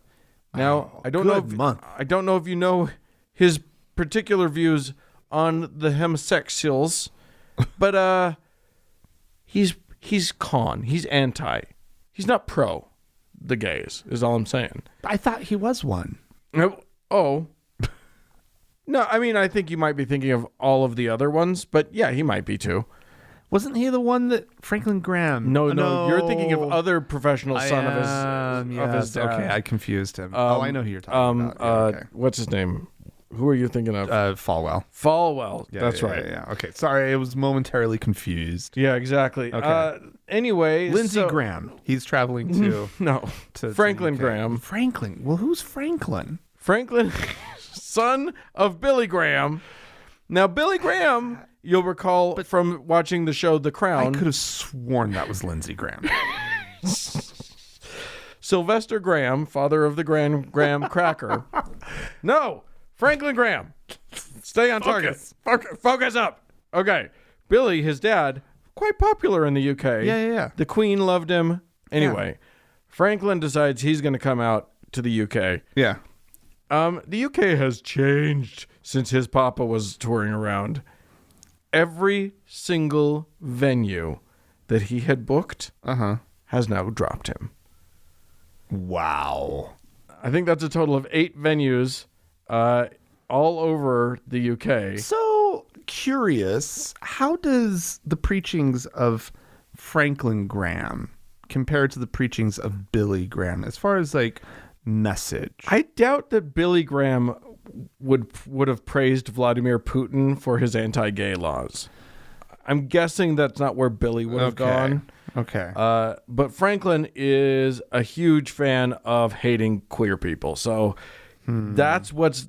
[SPEAKER 2] Now, I don't know if you know his particular views on the homosexuals, but he's con. He's anti. He's not pro the gays, is all I'm saying.
[SPEAKER 1] I thought he was one.
[SPEAKER 2] Oh. No, I mean, I think you might be thinking of all of the other ones, but yeah, he might be too.
[SPEAKER 1] Wasn't he the one that Franklin Graham?
[SPEAKER 2] No, you're thinking of other professional son of his dad.
[SPEAKER 1] Okay, I confused him. I know who you're talking about. Yeah, okay.
[SPEAKER 2] What's his name? Who are you thinking of?
[SPEAKER 1] Falwell.
[SPEAKER 2] Falwell.
[SPEAKER 1] Yeah,
[SPEAKER 2] that's right.
[SPEAKER 1] Yeah. Okay, sorry, I was momentarily confused.
[SPEAKER 2] Yeah, exactly.
[SPEAKER 1] Okay.
[SPEAKER 2] Anyway,
[SPEAKER 1] Lindsey Graham. He's traveling to
[SPEAKER 2] Franklin Graham.
[SPEAKER 1] Franklin. Well, who's Franklin?
[SPEAKER 2] Franklin, son of Billy Graham. Now, Billy Graham, you'll recall from watching the show The Crown.
[SPEAKER 1] I could have sworn that was Lindsey Graham.
[SPEAKER 2] Sylvester Graham, father of the Graham cracker. No, Franklin Graham. Stay on target. Focus up. Okay. Billy, his dad, quite popular in the UK.
[SPEAKER 1] Yeah.
[SPEAKER 2] The Queen loved him. Anyway, Franklin decides he's going to come out to the UK.
[SPEAKER 1] Yeah.
[SPEAKER 2] The UK has changed since his papa was touring around. Every single venue that he had booked has now dropped him.
[SPEAKER 1] Wow.
[SPEAKER 2] I think that's a total of 8 venues all over the UK.
[SPEAKER 1] So curious, how does the preachings of Franklin Graham compare to the preachings of Billy Graham as far as like message?
[SPEAKER 2] I doubt that Billy Graham would have praised Vladimir Putin for his anti-gay laws. I'm guessing that's not where Billy would have gone.
[SPEAKER 1] Okay.
[SPEAKER 2] But Franklin is a huge fan of hating queer people. So that's what's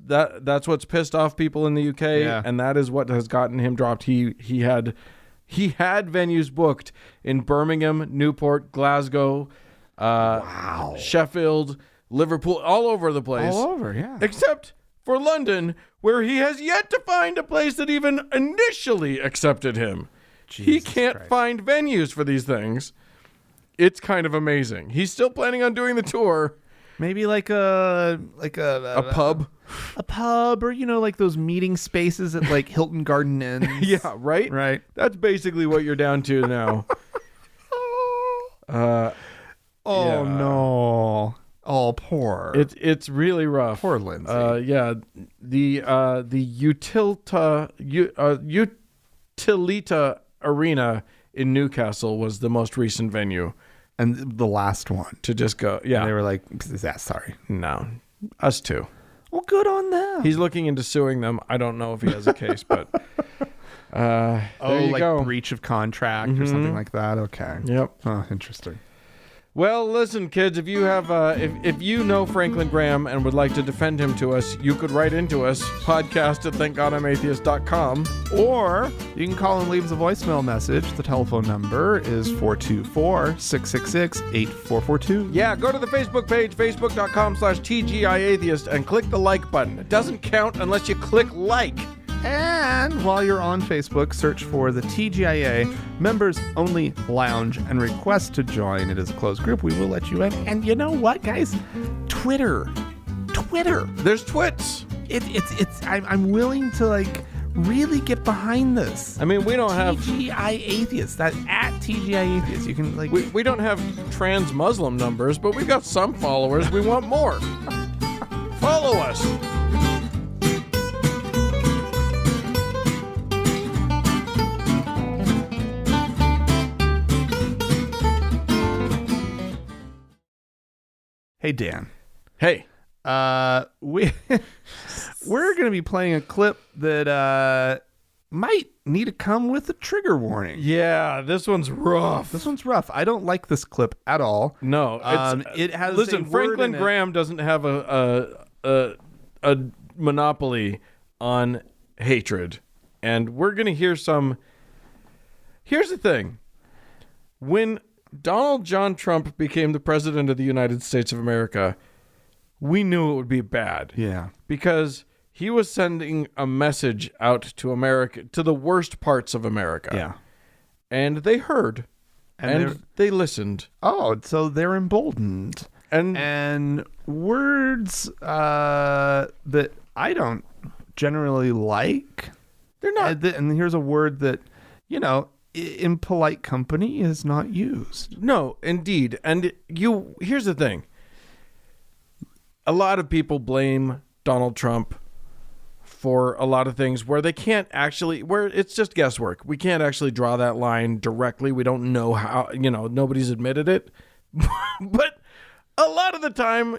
[SPEAKER 2] pissed off people in the UK, and that is what has gotten him dropped. He had venues booked in Birmingham, Newport, Glasgow, Sheffield, Liverpool, all over the place.
[SPEAKER 1] All over, yeah.
[SPEAKER 2] Except for London, where he has yet to find a place that even initially accepted him. He can't find venues for these things. It's kind of amazing. He's still planning on doing the tour.
[SPEAKER 1] Maybe like a
[SPEAKER 2] pub.
[SPEAKER 1] A pub, or like those meeting spaces at like Hilton Garden Inns.
[SPEAKER 2] Yeah, right?
[SPEAKER 1] Right.
[SPEAKER 2] That's basically what you're down to now.
[SPEAKER 1] No. Oh, poor.
[SPEAKER 2] It's really rough.
[SPEAKER 1] Poor Lindsay.
[SPEAKER 2] The Utilita Arena in Newcastle was the most recent venue.
[SPEAKER 1] And the last one.
[SPEAKER 2] To just go, yeah.
[SPEAKER 1] And they were like, sorry.
[SPEAKER 2] No, us too.
[SPEAKER 1] Well, good on them.
[SPEAKER 2] He's looking into suing them. I don't know if he has a case, but there you go.
[SPEAKER 1] Breach of contract or something like that. Okay.
[SPEAKER 2] Yep.
[SPEAKER 1] Oh, interesting.
[SPEAKER 2] Well, listen, kids, if you have, if you know Franklin Graham and would like to defend him to us, you could write into us, podcast@thankgodimatheist.com.
[SPEAKER 1] Or you can call and leave us a voicemail message. The telephone number is 424-666-8442.
[SPEAKER 2] Yeah, go to the Facebook page, facebook.com/TGIAtheist, and click the like button. It doesn't count unless you click like.
[SPEAKER 1] And while you're on Facebook, search for the TGIA Members Only Lounge and request to join. It is a closed group. We will let you in. And you know what, guys? Twitter.
[SPEAKER 2] There's twits.
[SPEAKER 1] I'm willing to like really get behind this.
[SPEAKER 2] I mean, we don't have
[SPEAKER 1] TGI Atheist. That's at TGI Atheist. You can like
[SPEAKER 2] we don't have trans Muslim numbers, but we got some followers. We want more. Follow us.
[SPEAKER 1] Hey, Dan.
[SPEAKER 2] Hey.
[SPEAKER 1] We're going to be playing a clip that might need to come with a trigger warning.
[SPEAKER 2] Yeah, this one's rough.
[SPEAKER 1] I don't like this clip at all.
[SPEAKER 2] No,
[SPEAKER 1] it has.
[SPEAKER 2] Listen, Franklin Graham doesn't have a monopoly on hatred, and we're going to hear some. Here's the thing: when Donald John Trump became the president of the United States of America, we knew it would be bad.
[SPEAKER 1] Yeah.
[SPEAKER 2] Because he was sending a message out to America, to the worst parts of America.
[SPEAKER 1] Yeah.
[SPEAKER 2] And they heard. And they listened.
[SPEAKER 1] Oh, so they're emboldened. And words that I don't generally like.
[SPEAKER 2] They're not.
[SPEAKER 1] And here's a word that, in polite company is not used.
[SPEAKER 2] No, indeed. And here's the thing. A lot of people blame Donald Trump for a lot of things where they can't actually, where it's just guesswork. We can't actually draw that line directly. We don't know how, nobody's admitted it. But a lot of the time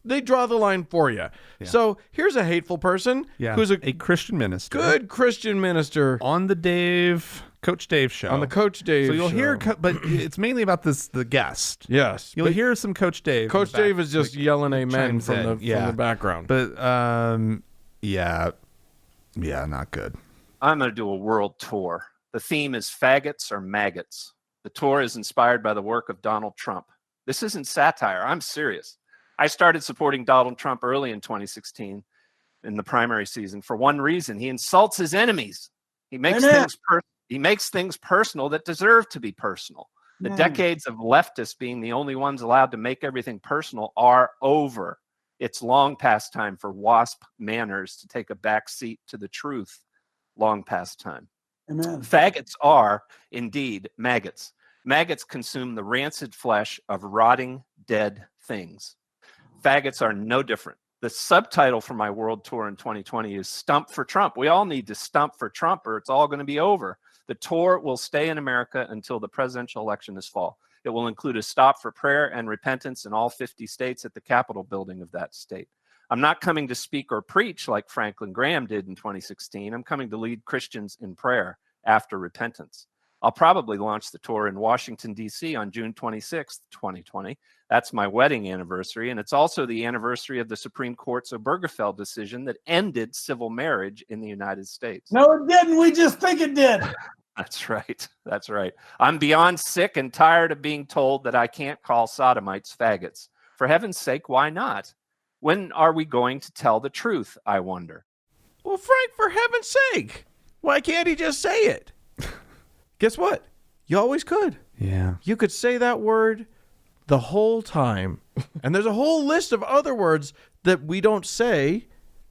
[SPEAKER 2] they draw the line for you. Yeah. So here's a hateful person who's a Christian minister. Good Christian minister.
[SPEAKER 1] On the Coach Dave show.
[SPEAKER 2] On the Coach Dave show.
[SPEAKER 1] So you'll hear, but it's mainly about the guest.
[SPEAKER 2] Yes.
[SPEAKER 1] You'll hear some Coach Dave.
[SPEAKER 2] Coach Dave is just yelling amen from the background.
[SPEAKER 1] But, not good.
[SPEAKER 3] I'm going to do a world tour. The theme is faggots or maggots. The tour is inspired by the work of Donald Trump. This isn't satire. I'm serious. I started supporting Donald Trump early in 2016 in the primary season for one reason. He insults his enemies. He makes things personal that deserve to be personal. The decades of leftists being the only ones allowed to make everything personal are over. It's long past time for WASP manners to take a back seat to the truth. Long past time.
[SPEAKER 4] Amen.
[SPEAKER 3] Faggots are indeed maggots. Maggots consume the rancid flesh of rotting, dead things. Faggots are no different. The subtitle for my world tour in 2020 is Stump for Trump. We all need to stump for Trump or it's all going to be over. The tour will stay in America until the presidential election this fall. It will include a stop for prayer and repentance in all 50 states at the Capitol building of that state. I'm not coming to speak or preach like Franklin Graham did in 2016. I'm coming to lead Christians in prayer after repentance. I'll probably launch the tour in Washington, D.C. on June 26th, 2020. That's my wedding anniversary, and it's also the anniversary of the Supreme Court's Obergefell decision that ended civil marriage in the United States.
[SPEAKER 4] No, it didn't. We just think it did.
[SPEAKER 3] That's right. That's right. I'm beyond sick and tired of being told that I can't call sodomites faggots. For heaven's sake, why not? When are we going to tell the truth, I wonder?
[SPEAKER 2] Well, Frank, for heaven's sake, why can't he just say it? Guess what? You always could.
[SPEAKER 1] Yeah.
[SPEAKER 2] You could say that word the whole time. And there's a whole list of other words that we don't say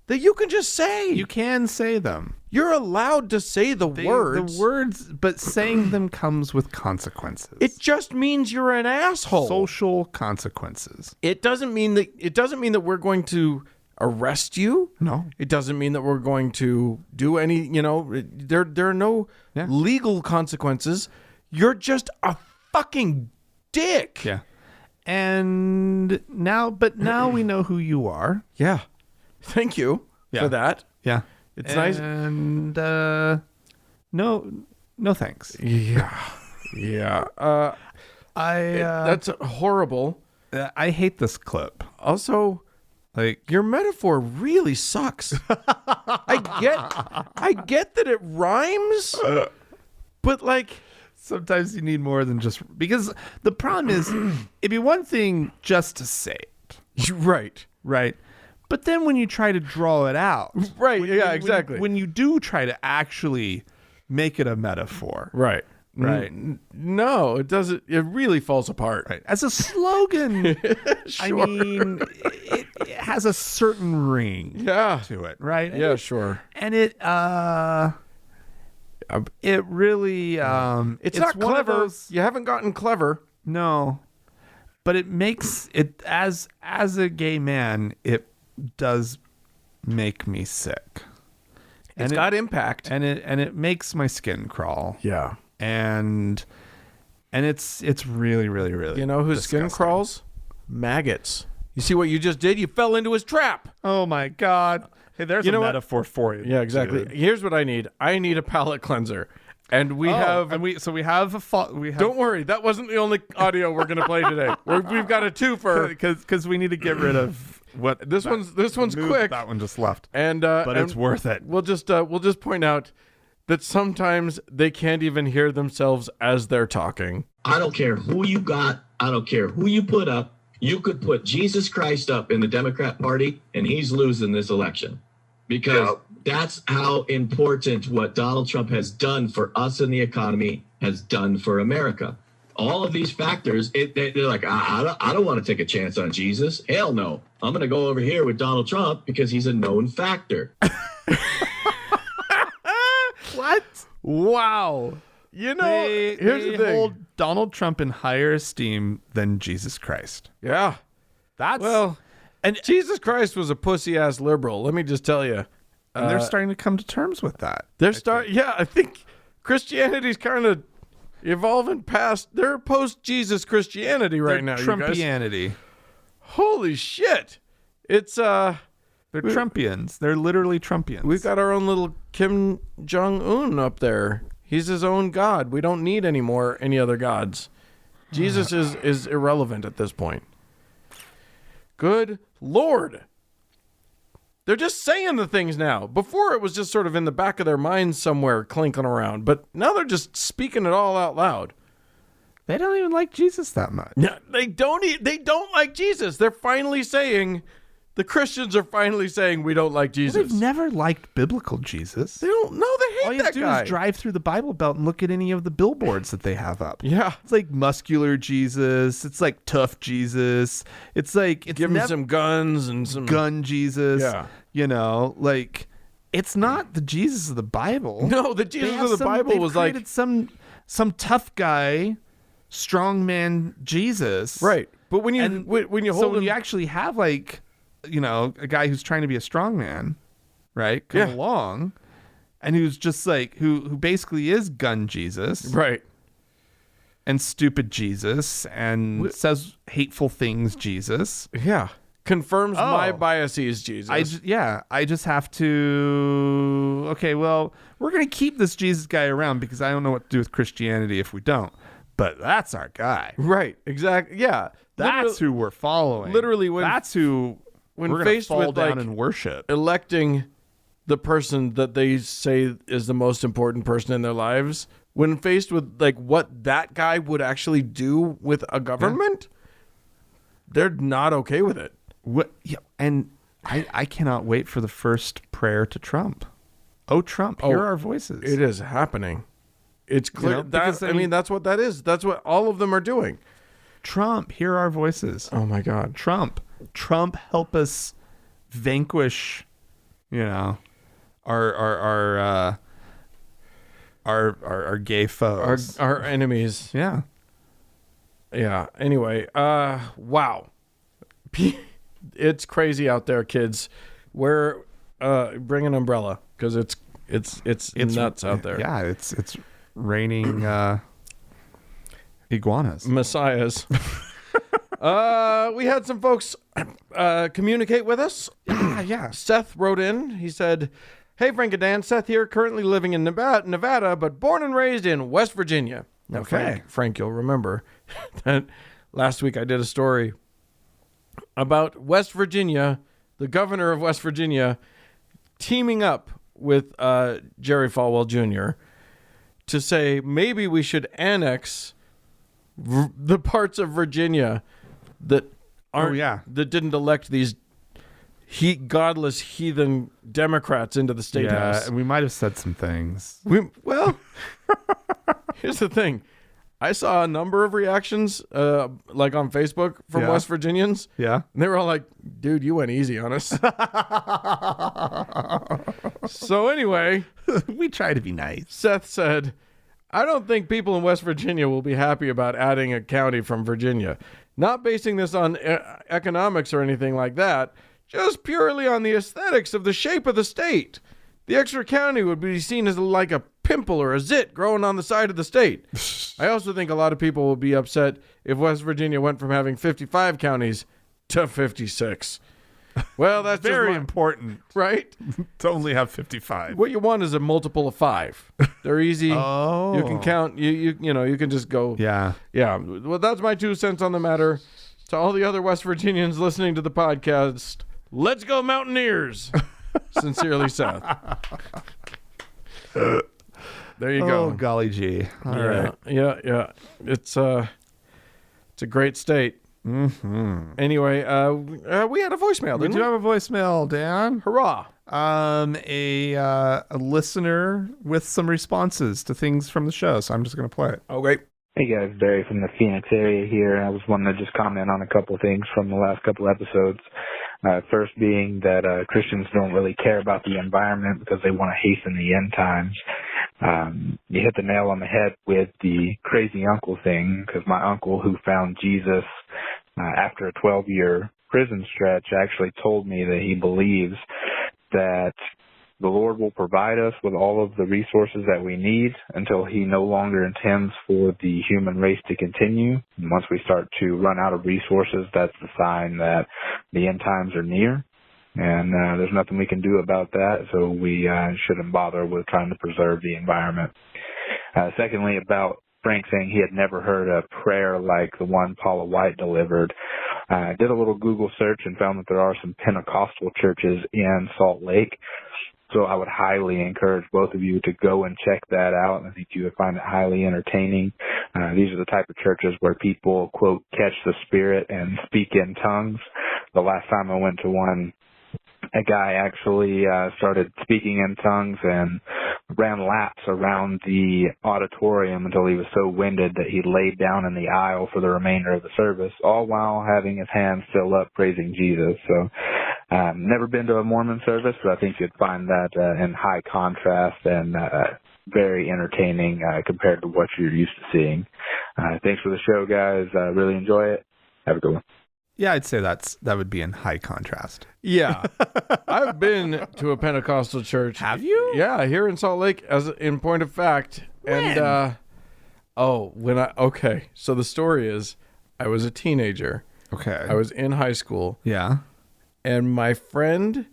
[SPEAKER 2] that you can just say.
[SPEAKER 1] You can say them.
[SPEAKER 2] You're allowed to say the words.
[SPEAKER 1] The words, but saying them comes with consequences.
[SPEAKER 2] It just means you're an asshole.
[SPEAKER 1] Social consequences.
[SPEAKER 2] It doesn't mean that we're going to arrest you.
[SPEAKER 1] No.
[SPEAKER 2] It doesn't mean that we're going to do any, there are no legal consequences. You're just a fucking dick.
[SPEAKER 1] Yeah. And now we know who you are.
[SPEAKER 2] Yeah. Thank you for that.
[SPEAKER 1] Yeah.
[SPEAKER 2] It's nice.
[SPEAKER 1] And no thanks.
[SPEAKER 2] Yeah. Yeah. That's horrible.
[SPEAKER 1] I hate this clip.
[SPEAKER 2] Also,
[SPEAKER 1] like,
[SPEAKER 2] your metaphor really sucks. I get that it rhymes, but like
[SPEAKER 1] sometimes you need more than just, because the problem is it'd be one thing just to say it.
[SPEAKER 2] Right.
[SPEAKER 1] But then when you try to draw it out.
[SPEAKER 2] Right. Exactly.
[SPEAKER 1] When you do try to actually make it a metaphor.
[SPEAKER 2] Right. No, it doesn't. It really falls apart.
[SPEAKER 1] Right. As a slogan,
[SPEAKER 2] Sure.
[SPEAKER 1] I mean, it has a certain ring to it, right?
[SPEAKER 2] Yeah, sure.
[SPEAKER 1] And it really,
[SPEAKER 2] it's not clever. You haven't gotten clever.
[SPEAKER 1] No, but it makes it, as a gay man, it does make me sick.
[SPEAKER 2] It's got impact,
[SPEAKER 1] and it makes my skin crawl.
[SPEAKER 2] Yeah.
[SPEAKER 1] And it's really, really, really.
[SPEAKER 2] You know whose skin crawls? Maggots. You see what you just did? You fell into his trap.
[SPEAKER 1] Oh my God! Hey, there's a metaphor for you.
[SPEAKER 2] Yeah, exactly.
[SPEAKER 1] Dude.
[SPEAKER 2] Here's what I need. I need a palate cleanser, and we have.
[SPEAKER 1] Don't
[SPEAKER 2] worry, that wasn't the only audio we're going to play today. We've got a twofer
[SPEAKER 1] because we need to get rid of what
[SPEAKER 2] this one's quick.
[SPEAKER 1] That one just left,
[SPEAKER 2] but
[SPEAKER 1] it's worth it.
[SPEAKER 2] We'll just point out that sometimes they can't even hear themselves as they're talking.
[SPEAKER 5] I don't care who you got. I don't care who you put up. You could put Jesus Christ up in the Democrat Party, and he's losing this election. Because that's how important what Donald Trump has done for us in the economy has done for America. All of these factors, they're like, I don't want to take a chance on Jesus. Hell no. I'm going to go over here with Donald Trump because he's a known factor.
[SPEAKER 1] What?
[SPEAKER 2] Wow. Here's the thing.
[SPEAKER 1] Hold Donald Trump in higher esteem than Jesus Christ.
[SPEAKER 2] Yeah. And Jesus Christ was a pussy-ass liberal, let me just tell you.
[SPEAKER 1] And they're starting to come to terms with that.
[SPEAKER 2] I think Christianity's kind of evolving past, they're post-Jesus Christianity right now,
[SPEAKER 1] Trumpianity.
[SPEAKER 2] You guys. Holy shit. It's,
[SPEAKER 1] They're Trumpians. They're literally Trumpians.
[SPEAKER 2] We've got our own little Kim Jong-un up there. He's his own god. We don't need any other gods. Jesus is irrelevant at this point. Good Lord. They're just saying the things now. Before it was just sort of in the back of their minds somewhere clinking around, but now they're just speaking it all out loud.
[SPEAKER 1] They don't even like Jesus that much.
[SPEAKER 2] No, they don't like Jesus. They're finally saying, the Christians are finally saying we don't like Jesus.
[SPEAKER 1] Well, they've never liked biblical Jesus.
[SPEAKER 2] They don't know. They hate
[SPEAKER 1] all you
[SPEAKER 2] that
[SPEAKER 1] have to
[SPEAKER 2] guy.
[SPEAKER 1] do is drive through the Bible Belt and look at any of the billboards that they have up.
[SPEAKER 2] Yeah.
[SPEAKER 1] It's like muscular Jesus. It's like tough Jesus. It's like...
[SPEAKER 2] Give him some guns and some...
[SPEAKER 1] Gun Jesus.
[SPEAKER 2] Yeah.
[SPEAKER 1] You know, like... It's not the Jesus of the Bible.
[SPEAKER 2] No, the Jesus of the Bible was like...
[SPEAKER 1] some tough guy strongman Jesus.
[SPEAKER 2] Right. But when you
[SPEAKER 1] And
[SPEAKER 2] when you
[SPEAKER 1] so
[SPEAKER 2] hold
[SPEAKER 1] when
[SPEAKER 2] him,
[SPEAKER 1] you actually have like, a guy who's trying to be a strongman, right, come
[SPEAKER 2] Yeah.
[SPEAKER 1] along, and who's just like who basically is gun Jesus,
[SPEAKER 2] right.
[SPEAKER 1] and stupid Jesus, and says hateful things Jesus.
[SPEAKER 2] Yeah. Confirms my
[SPEAKER 1] Oh.
[SPEAKER 2] biases, Jesus.
[SPEAKER 1] I just have to. Okay, well, we're gonna keep this Jesus guy around because I don't know what to do with Christianity if we don't. But that's our guy.
[SPEAKER 2] Right. Exactly. Yeah.
[SPEAKER 1] That's who we're following.
[SPEAKER 2] Literally,
[SPEAKER 1] that's who
[SPEAKER 2] when
[SPEAKER 1] we're gonna
[SPEAKER 2] faced
[SPEAKER 1] fall
[SPEAKER 2] with,
[SPEAKER 1] down
[SPEAKER 2] like,
[SPEAKER 1] and worship.
[SPEAKER 2] electing the person that they say is the most important person in their lives, when faced with like what that guy would actually do with a government, they're not okay with it.
[SPEAKER 1] What? Yeah, and I cannot wait for the first prayer to Trump. Oh, Trump, hear our voices.
[SPEAKER 2] It is happening. It's clear
[SPEAKER 1] because,
[SPEAKER 2] I mean, that's what that is. That's what all of them are doing.
[SPEAKER 1] Trump, hear our voices.
[SPEAKER 2] Oh my God.
[SPEAKER 1] Trump, help us vanquish, our gay foes.
[SPEAKER 2] Our enemies.
[SPEAKER 1] Yeah.
[SPEAKER 2] Yeah. Anyway, wow. It's crazy out there, kids. Bring an umbrella because it's nuts out there.
[SPEAKER 1] Yeah, it's raining iguanas.
[SPEAKER 2] Messiahs. We had some folks communicate with us.
[SPEAKER 1] Yeah.
[SPEAKER 2] Seth wrote in. He said, "Hey, Frank and Dan, Seth here, currently living in Nevada, but born and raised in West Virginia." Now,
[SPEAKER 1] Okay.
[SPEAKER 2] Frank, you'll remember that last week I did a story about West Virginia, the governor of West Virginia, teaming up with Jerry Falwell Jr. to say maybe we should annex the parts of Virginia that aren't that didn't elect these godless heathen Democrats into the state house.
[SPEAKER 1] And we might have said some things.
[SPEAKER 2] Well, here's the thing. I saw a number of reactions, like on Facebook from West Virginians.
[SPEAKER 1] Yeah.
[SPEAKER 2] And they were all like, dude, you went easy on us. So anyway,
[SPEAKER 1] we try to be nice.
[SPEAKER 2] Seth said, I don't think people in West Virginia will be happy about adding a county from Virginia. Not basing this on economics or anything like that, just purely on the aesthetics of the shape of the state. The extra county would be seen as like a pimple or a zit growing on the side of the state. I also think a lot of people will be upset if West Virginia went from having 55 counties to 56. Well, that's
[SPEAKER 1] very important,
[SPEAKER 2] right?
[SPEAKER 1] To only have 55.
[SPEAKER 2] What you want is a multiple of 5. They're easy.
[SPEAKER 1] Oh.
[SPEAKER 2] You can count. You can just go.
[SPEAKER 1] Yeah.
[SPEAKER 2] Yeah. Well, that's my 2 cents on the matter. To all the other West Virginians listening to the podcast, let's go Mountaineers. Sincerely, Seth. There you go.
[SPEAKER 1] Oh, golly gee. All right.
[SPEAKER 2] Yeah. It's a great state.
[SPEAKER 1] Mm-hmm.
[SPEAKER 2] Anyway, we had a voicemail,
[SPEAKER 1] We
[SPEAKER 2] didn't
[SPEAKER 1] do
[SPEAKER 2] we?
[SPEAKER 1] have a voicemail, Dan.
[SPEAKER 2] Hurrah.
[SPEAKER 1] A listener with some responses to things from the show, so I'm just going to play it.
[SPEAKER 2] Oh, great.
[SPEAKER 6] Hey guys, Barry from the Phoenix area here. I was wanting to just comment on a couple of things from the last couple episodes. First being that Christians don't really care about the environment because they want to hasten the end times. You hit the nail on the head with the crazy uncle thing, because my uncle, who found Jesus after a 12-year prison stretch, actually told me that he believes that the Lord will provide us with all of the resources that we need until he no longer intends for the human race to continue. And once we start to run out of resources, that's the sign that the end times are near. And there's nothing we can do about that, so we shouldn't bother with trying to preserve the environment. Secondly, about Frank saying he had never heard a prayer like the one Paula White delivered. I did a little Google search and found that there are some Pentecostal churches in Salt Lake. So I would highly encourage both of you to go and check that out. I think you would find it highly entertaining. These are the type of churches where people, quote, catch the Spirit and speak in tongues. The last time I went to one, a guy actually started speaking in tongues and ran laps around the auditorium until he was so winded that he laid down in the aisle for the remainder of the service, all while having his hands still up praising Jesus. So never been to a Mormon service, but I think you'd find that in high contrast and very entertaining compared to what you're used to seeing. Thanks for the show, guys. Really enjoy it. Have a good one.
[SPEAKER 1] Yeah, I'd say that would be in high contrast.
[SPEAKER 2] Yeah. I've been to a Pentecostal church.
[SPEAKER 1] Have you?
[SPEAKER 2] Yeah, here in Salt Lake, as in point of fact.
[SPEAKER 1] When?
[SPEAKER 2] And so the story is I was a teenager.
[SPEAKER 1] Okay.
[SPEAKER 2] I was in high school,
[SPEAKER 1] Yeah.
[SPEAKER 2] and my friend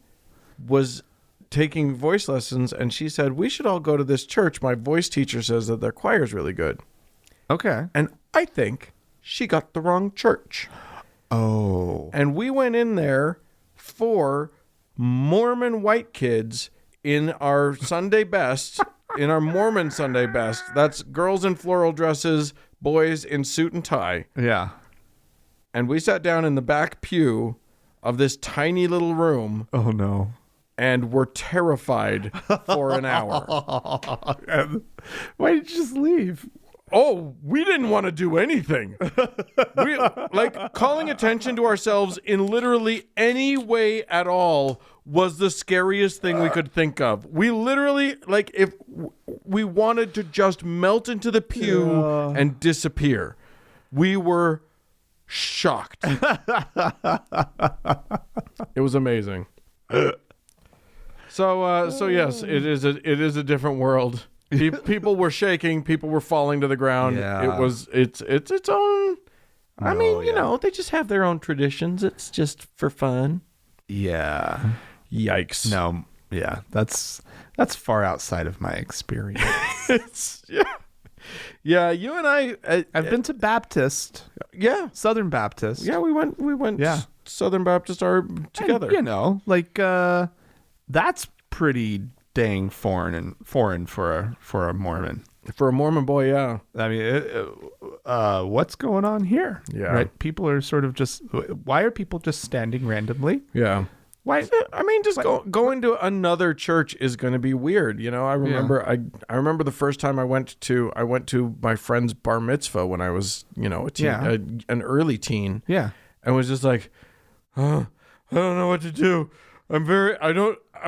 [SPEAKER 2] was taking voice lessons, and she said, we should all go to this church. My voice teacher says that their choir is really good.
[SPEAKER 1] Okay.
[SPEAKER 2] And I think she got the wrong church.
[SPEAKER 1] Oh.
[SPEAKER 2] And we went in there for Mormon white kids in our Sunday best, in our Mormon Sunday best. That's girls in floral dresses, boys in suit and tie.
[SPEAKER 1] Yeah.
[SPEAKER 2] And we sat down in the back pew of this tiny little room
[SPEAKER 1] Oh no.
[SPEAKER 2] and were terrified for an hour.
[SPEAKER 1] Why did you just leave?
[SPEAKER 2] Oh, we didn't want to do anything. We, like, calling attention to ourselves in literally any way at all was the scariest thing we could think of. We literally, like, if we wanted to just melt into the pew and disappear, we were shocked. It was amazing. So yes, it is a different world. People were shaking. People were falling to the ground.
[SPEAKER 1] Yeah.
[SPEAKER 2] It's its own. I mean, you
[SPEAKER 1] yeah.
[SPEAKER 2] know, they just have their own traditions. It's just for fun.
[SPEAKER 1] Yeah.
[SPEAKER 2] Yikes.
[SPEAKER 1] No. Yeah. That's far outside of my experience.
[SPEAKER 2] Yeah. You and
[SPEAKER 1] I've been to Baptist, Southern Baptist.
[SPEAKER 2] Yeah. We went.
[SPEAKER 1] Yeah.
[SPEAKER 2] Southern Baptist are together.
[SPEAKER 1] And, you know, like that's pretty dang foreign for a Mormon.
[SPEAKER 2] For a Mormon boy, yeah.
[SPEAKER 1] I mean, what's going on here?
[SPEAKER 2] Yeah.
[SPEAKER 1] Right. People are sort of just. Why are people just standing randomly?
[SPEAKER 2] Yeah.
[SPEAKER 1] Why?
[SPEAKER 2] I mean, just going to another church is going to be weird. You know, I remember I remember the first time I went to my friend's bar mitzvah when I was, you know, a teen, an early teen.
[SPEAKER 1] Yeah.
[SPEAKER 2] And was just like, I don't know what to do. I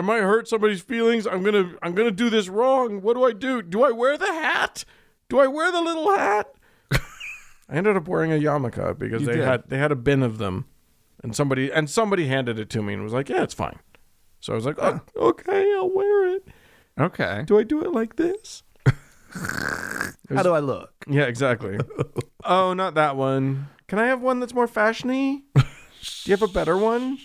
[SPEAKER 2] might hurt somebody's feelings. I'm gonna do this wrong. What do I do? Do I wear the hat? Do I wear the little hat? I ended up wearing a yarmulke because they had a bin of them, and somebody handed it to me and was like, yeah, it's fine. So I was like, oh, okay, I'll wear it.
[SPEAKER 1] Okay.
[SPEAKER 2] Do I do it like this?
[SPEAKER 1] How do I look?
[SPEAKER 2] Yeah, exactly. Oh, not that one. Can I have one that's more fashiony? Do you have a better one?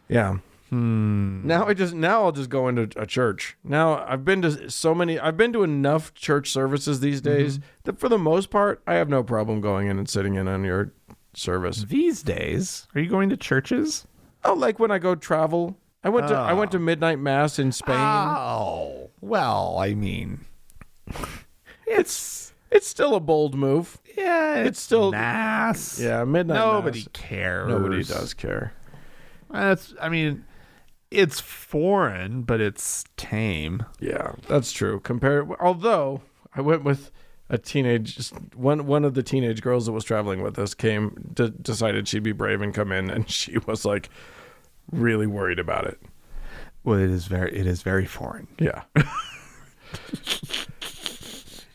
[SPEAKER 2] Yeah. Now I'll just go into a church. Now I've been to enough church services these days that for the most part I have no problem going in and sitting in on your service.
[SPEAKER 1] These days, are you going to churches?
[SPEAKER 2] Oh, like when I go travel. I went to midnight mass in Spain.
[SPEAKER 1] Oh, well, I mean,
[SPEAKER 2] It's still a bold move.
[SPEAKER 1] yeah,
[SPEAKER 2] It's still
[SPEAKER 1] mass.
[SPEAKER 2] Yeah, midnight
[SPEAKER 1] Nobody
[SPEAKER 2] mass.
[SPEAKER 1] cares.
[SPEAKER 2] Nobody does care.
[SPEAKER 1] It's foreign, but it's tame.
[SPEAKER 2] Yeah, that's true. Although I went with a one of the teenage girls that was traveling with us decided she'd be brave and come in, and she was like really worried about it.
[SPEAKER 1] Well, it is very foreign.
[SPEAKER 2] Yeah.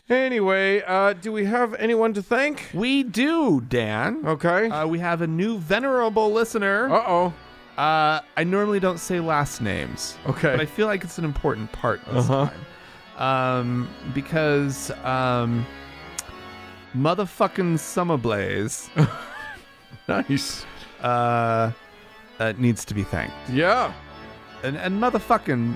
[SPEAKER 2] Anyway, do we have anyone to thank?
[SPEAKER 1] We do, Dan.
[SPEAKER 2] Okay.
[SPEAKER 1] We have a new venerable listener.
[SPEAKER 2] Uh-oh.
[SPEAKER 1] I normally don't say last names.
[SPEAKER 2] Okay.
[SPEAKER 1] But I feel like it's an important part this time. Because motherfucking Summer Blaze
[SPEAKER 2] Nice.
[SPEAKER 1] needs to be thanked.
[SPEAKER 2] Yeah.
[SPEAKER 1] And motherfucking,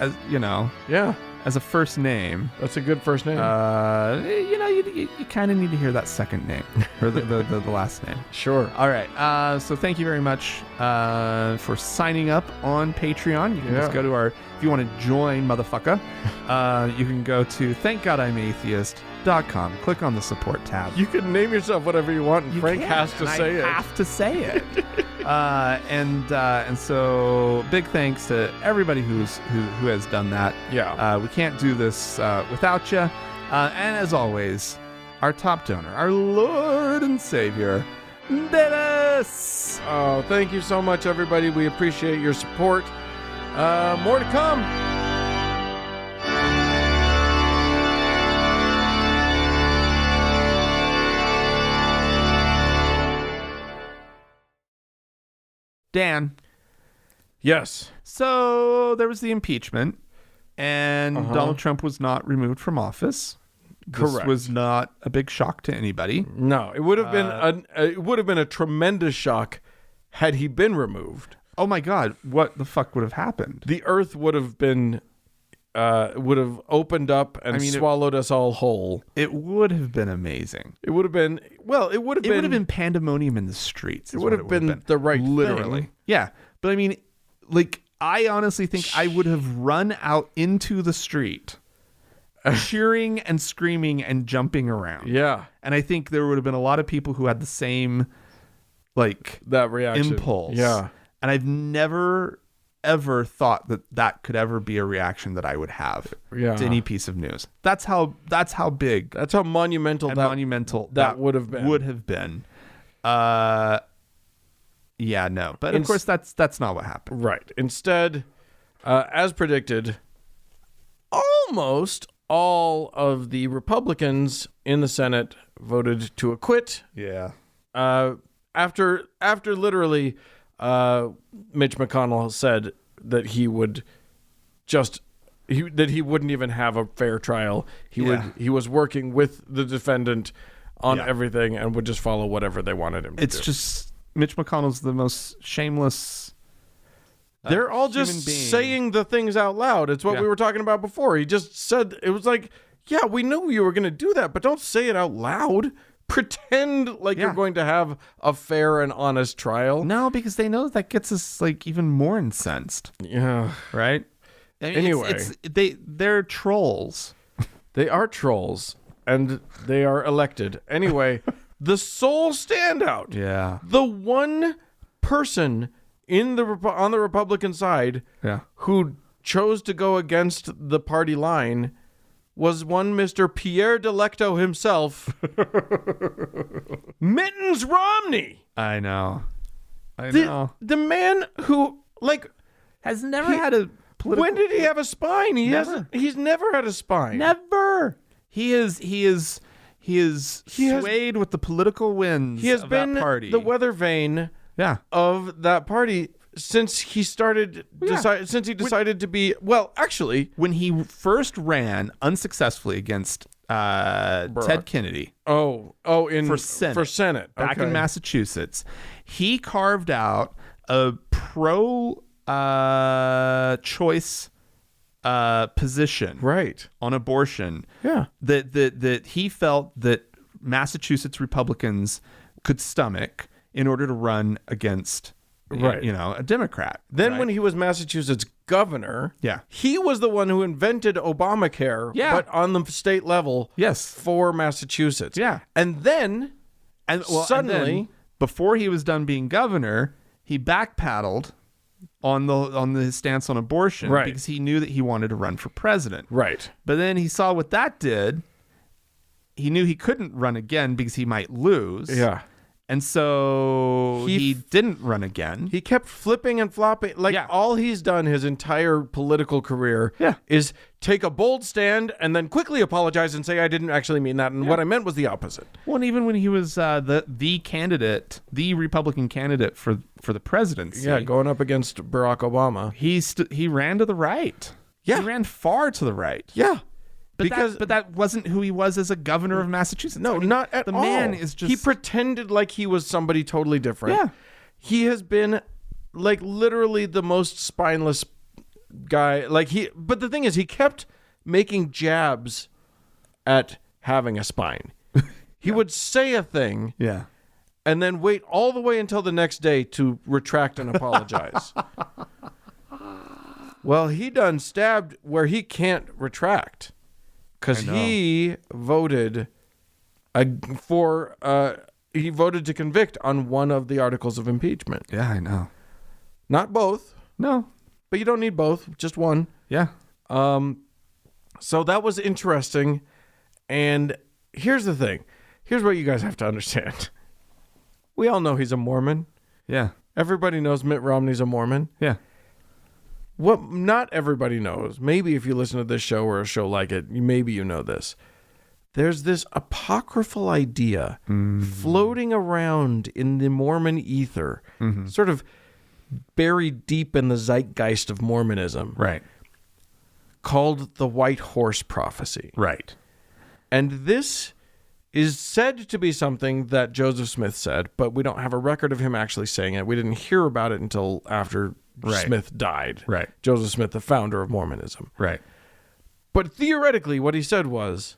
[SPEAKER 1] as you know,
[SPEAKER 2] Yeah.
[SPEAKER 1] as a first name,
[SPEAKER 2] That's a good first name.
[SPEAKER 1] you kind of need to hear that second name or the last name.
[SPEAKER 2] Sure.
[SPEAKER 1] All right. So thank you very much for signing up on Patreon. You can just go to if you want to join, motherfucker, you can go to thankgodimatheist.com. Click on the support tab.
[SPEAKER 2] You can name yourself whatever you want, and
[SPEAKER 1] You
[SPEAKER 2] Frank
[SPEAKER 1] can,
[SPEAKER 2] has to
[SPEAKER 1] and
[SPEAKER 2] say it.
[SPEAKER 1] I have to say it. And so big thanks to everybody who has done that.
[SPEAKER 2] Yeah.
[SPEAKER 1] We can't do this without you. And as always, our top donor, our Lord and Savior, Dennis.
[SPEAKER 2] Oh, thank you so much, everybody. We appreciate your support. More to come.
[SPEAKER 1] Dan.
[SPEAKER 2] Yes.
[SPEAKER 1] So there was the impeachment, and Donald Trump was not removed from office. This
[SPEAKER 2] Correct.
[SPEAKER 1] was not a big shock to anybody.
[SPEAKER 2] No, it would have been a tremendous shock had he been removed.
[SPEAKER 1] Oh my God, what the fuck would have happened?
[SPEAKER 2] The earth would have been would have opened up and swallowed us all whole.
[SPEAKER 1] It would have been amazing.
[SPEAKER 2] It would have been it would have been
[SPEAKER 1] pandemonium in the streets.
[SPEAKER 2] It would have been the right
[SPEAKER 1] literally
[SPEAKER 2] thing.
[SPEAKER 1] Yeah, but I mean, like, I honestly think I would have run out into the street cheering and screaming and jumping around.
[SPEAKER 2] Yeah.
[SPEAKER 1] And I think there would have been a lot of people who had the same, like,
[SPEAKER 2] that reaction.
[SPEAKER 1] impulse.
[SPEAKER 2] Yeah.
[SPEAKER 1] And I've never ever thought that could ever be a reaction that I would have to any piece of news. That's how big,
[SPEAKER 2] that's how monumental that would have been.
[SPEAKER 1] Yeah, no. But of course that's not what happened.
[SPEAKER 2] Right. Instead, as predicted, almost all of the Republicans in the Senate voted to acquit.
[SPEAKER 1] Yeah.
[SPEAKER 2] After literally Mitch McConnell said that he would that he wouldn't even have a fair trial. He was working with the defendant on everything and would just follow whatever they wanted him to do.
[SPEAKER 1] It's just Mitch McConnell's the most shameless.
[SPEAKER 2] They're all just saying the things out loud. It's what we were talking about before. He just said, it was like, yeah, we knew you were going to do that, but don't say it out loud. Pretend like you're going to have a fair and honest trial.
[SPEAKER 1] No, because they know that gets us, like, even more incensed.
[SPEAKER 2] Yeah.
[SPEAKER 1] Right? I mean,
[SPEAKER 2] anyway.
[SPEAKER 1] They're trolls.
[SPEAKER 2] They are trolls, and they are elected. Anyway, the sole standout.
[SPEAKER 1] Yeah.
[SPEAKER 2] The one person on the Republican side who chose to go against the party line was one Mr. Pierre Delecto himself, Mittens Romney.
[SPEAKER 1] I know.
[SPEAKER 2] The man who, like,
[SPEAKER 1] has never had a political...
[SPEAKER 2] When did he have a spine? He's never had a spine.
[SPEAKER 1] Never. He is swayed with the political winds.
[SPEAKER 2] He has
[SPEAKER 1] of
[SPEAKER 2] been
[SPEAKER 1] that party.
[SPEAKER 2] the weather vane of that party since he started. Since he decided to be actually,
[SPEAKER 1] when he first ran unsuccessfully against Ted Kennedy.
[SPEAKER 2] For Senate
[SPEAKER 1] back in Massachusetts, he carved out a pro-choice position on abortion.
[SPEAKER 2] Yeah,
[SPEAKER 1] that he felt that Massachusetts Republicans could stomach in order to run against a Democrat.
[SPEAKER 2] Then when he was Massachusetts governor, he was the one who invented Obamacare, but on the state level, for Massachusetts.
[SPEAKER 1] Yeah.
[SPEAKER 2] And then
[SPEAKER 1] suddenly, before he was done being governor, he backpedaled on his stance on abortion because he knew that he wanted to run for president.
[SPEAKER 2] Right.
[SPEAKER 1] But then he saw what that did. He knew he couldn't run again because he might lose. Yeah. And so he didn't run again.
[SPEAKER 2] He kept flipping and flopping. All he's done his entire political career is take a bold stand and then quickly apologize and say, I didn't actually mean that. And what I meant was the opposite.
[SPEAKER 1] Well, and even when he was the candidate, the Republican candidate for the presidency.
[SPEAKER 2] Yeah, going up against Barack Obama.
[SPEAKER 1] He ran to the right.
[SPEAKER 2] Yeah.
[SPEAKER 1] He ran far to the right.
[SPEAKER 2] Yeah.
[SPEAKER 1] But that wasn't who he was as a governor of Massachusetts.
[SPEAKER 2] No, not at all.
[SPEAKER 1] The man is just...
[SPEAKER 2] He pretended like he was somebody totally different.
[SPEAKER 1] Yeah.
[SPEAKER 2] He has been, like, literally the most spineless guy. But the thing is, he kept making jabs at having a spine. He would say a thing.
[SPEAKER 1] Yeah.
[SPEAKER 2] And then wait all the way until the next day to retract and apologize. Well, he done stabbed where he can't retract. Because he voted to convict on one of the articles of impeachment.
[SPEAKER 1] Yeah, I know.
[SPEAKER 2] Not both.
[SPEAKER 1] No.
[SPEAKER 2] But you don't need both, just one.
[SPEAKER 1] Yeah.
[SPEAKER 2] So that was interesting. And here's the thing. Here's what you guys have to understand. We all know he's a Mormon.
[SPEAKER 1] Yeah.
[SPEAKER 2] Everybody knows Mitt Romney's a Mormon.
[SPEAKER 1] Yeah.
[SPEAKER 2] What not everybody knows, maybe if you listen to this show or a show like it, maybe you know this. There's this apocryphal idea floating around in the Mormon ether, sort of buried deep in the zeitgeist of Mormonism,
[SPEAKER 1] Right.
[SPEAKER 2] called the White Horse Prophecy.
[SPEAKER 1] Right.
[SPEAKER 2] And this is said to be something that Joseph Smith said, but we don't have a record of him actually saying it. We didn't hear about it until after Smith died.
[SPEAKER 1] Right.
[SPEAKER 2] Joseph Smith, the founder of Mormonism.
[SPEAKER 1] Right.
[SPEAKER 2] But theoretically, what he said was,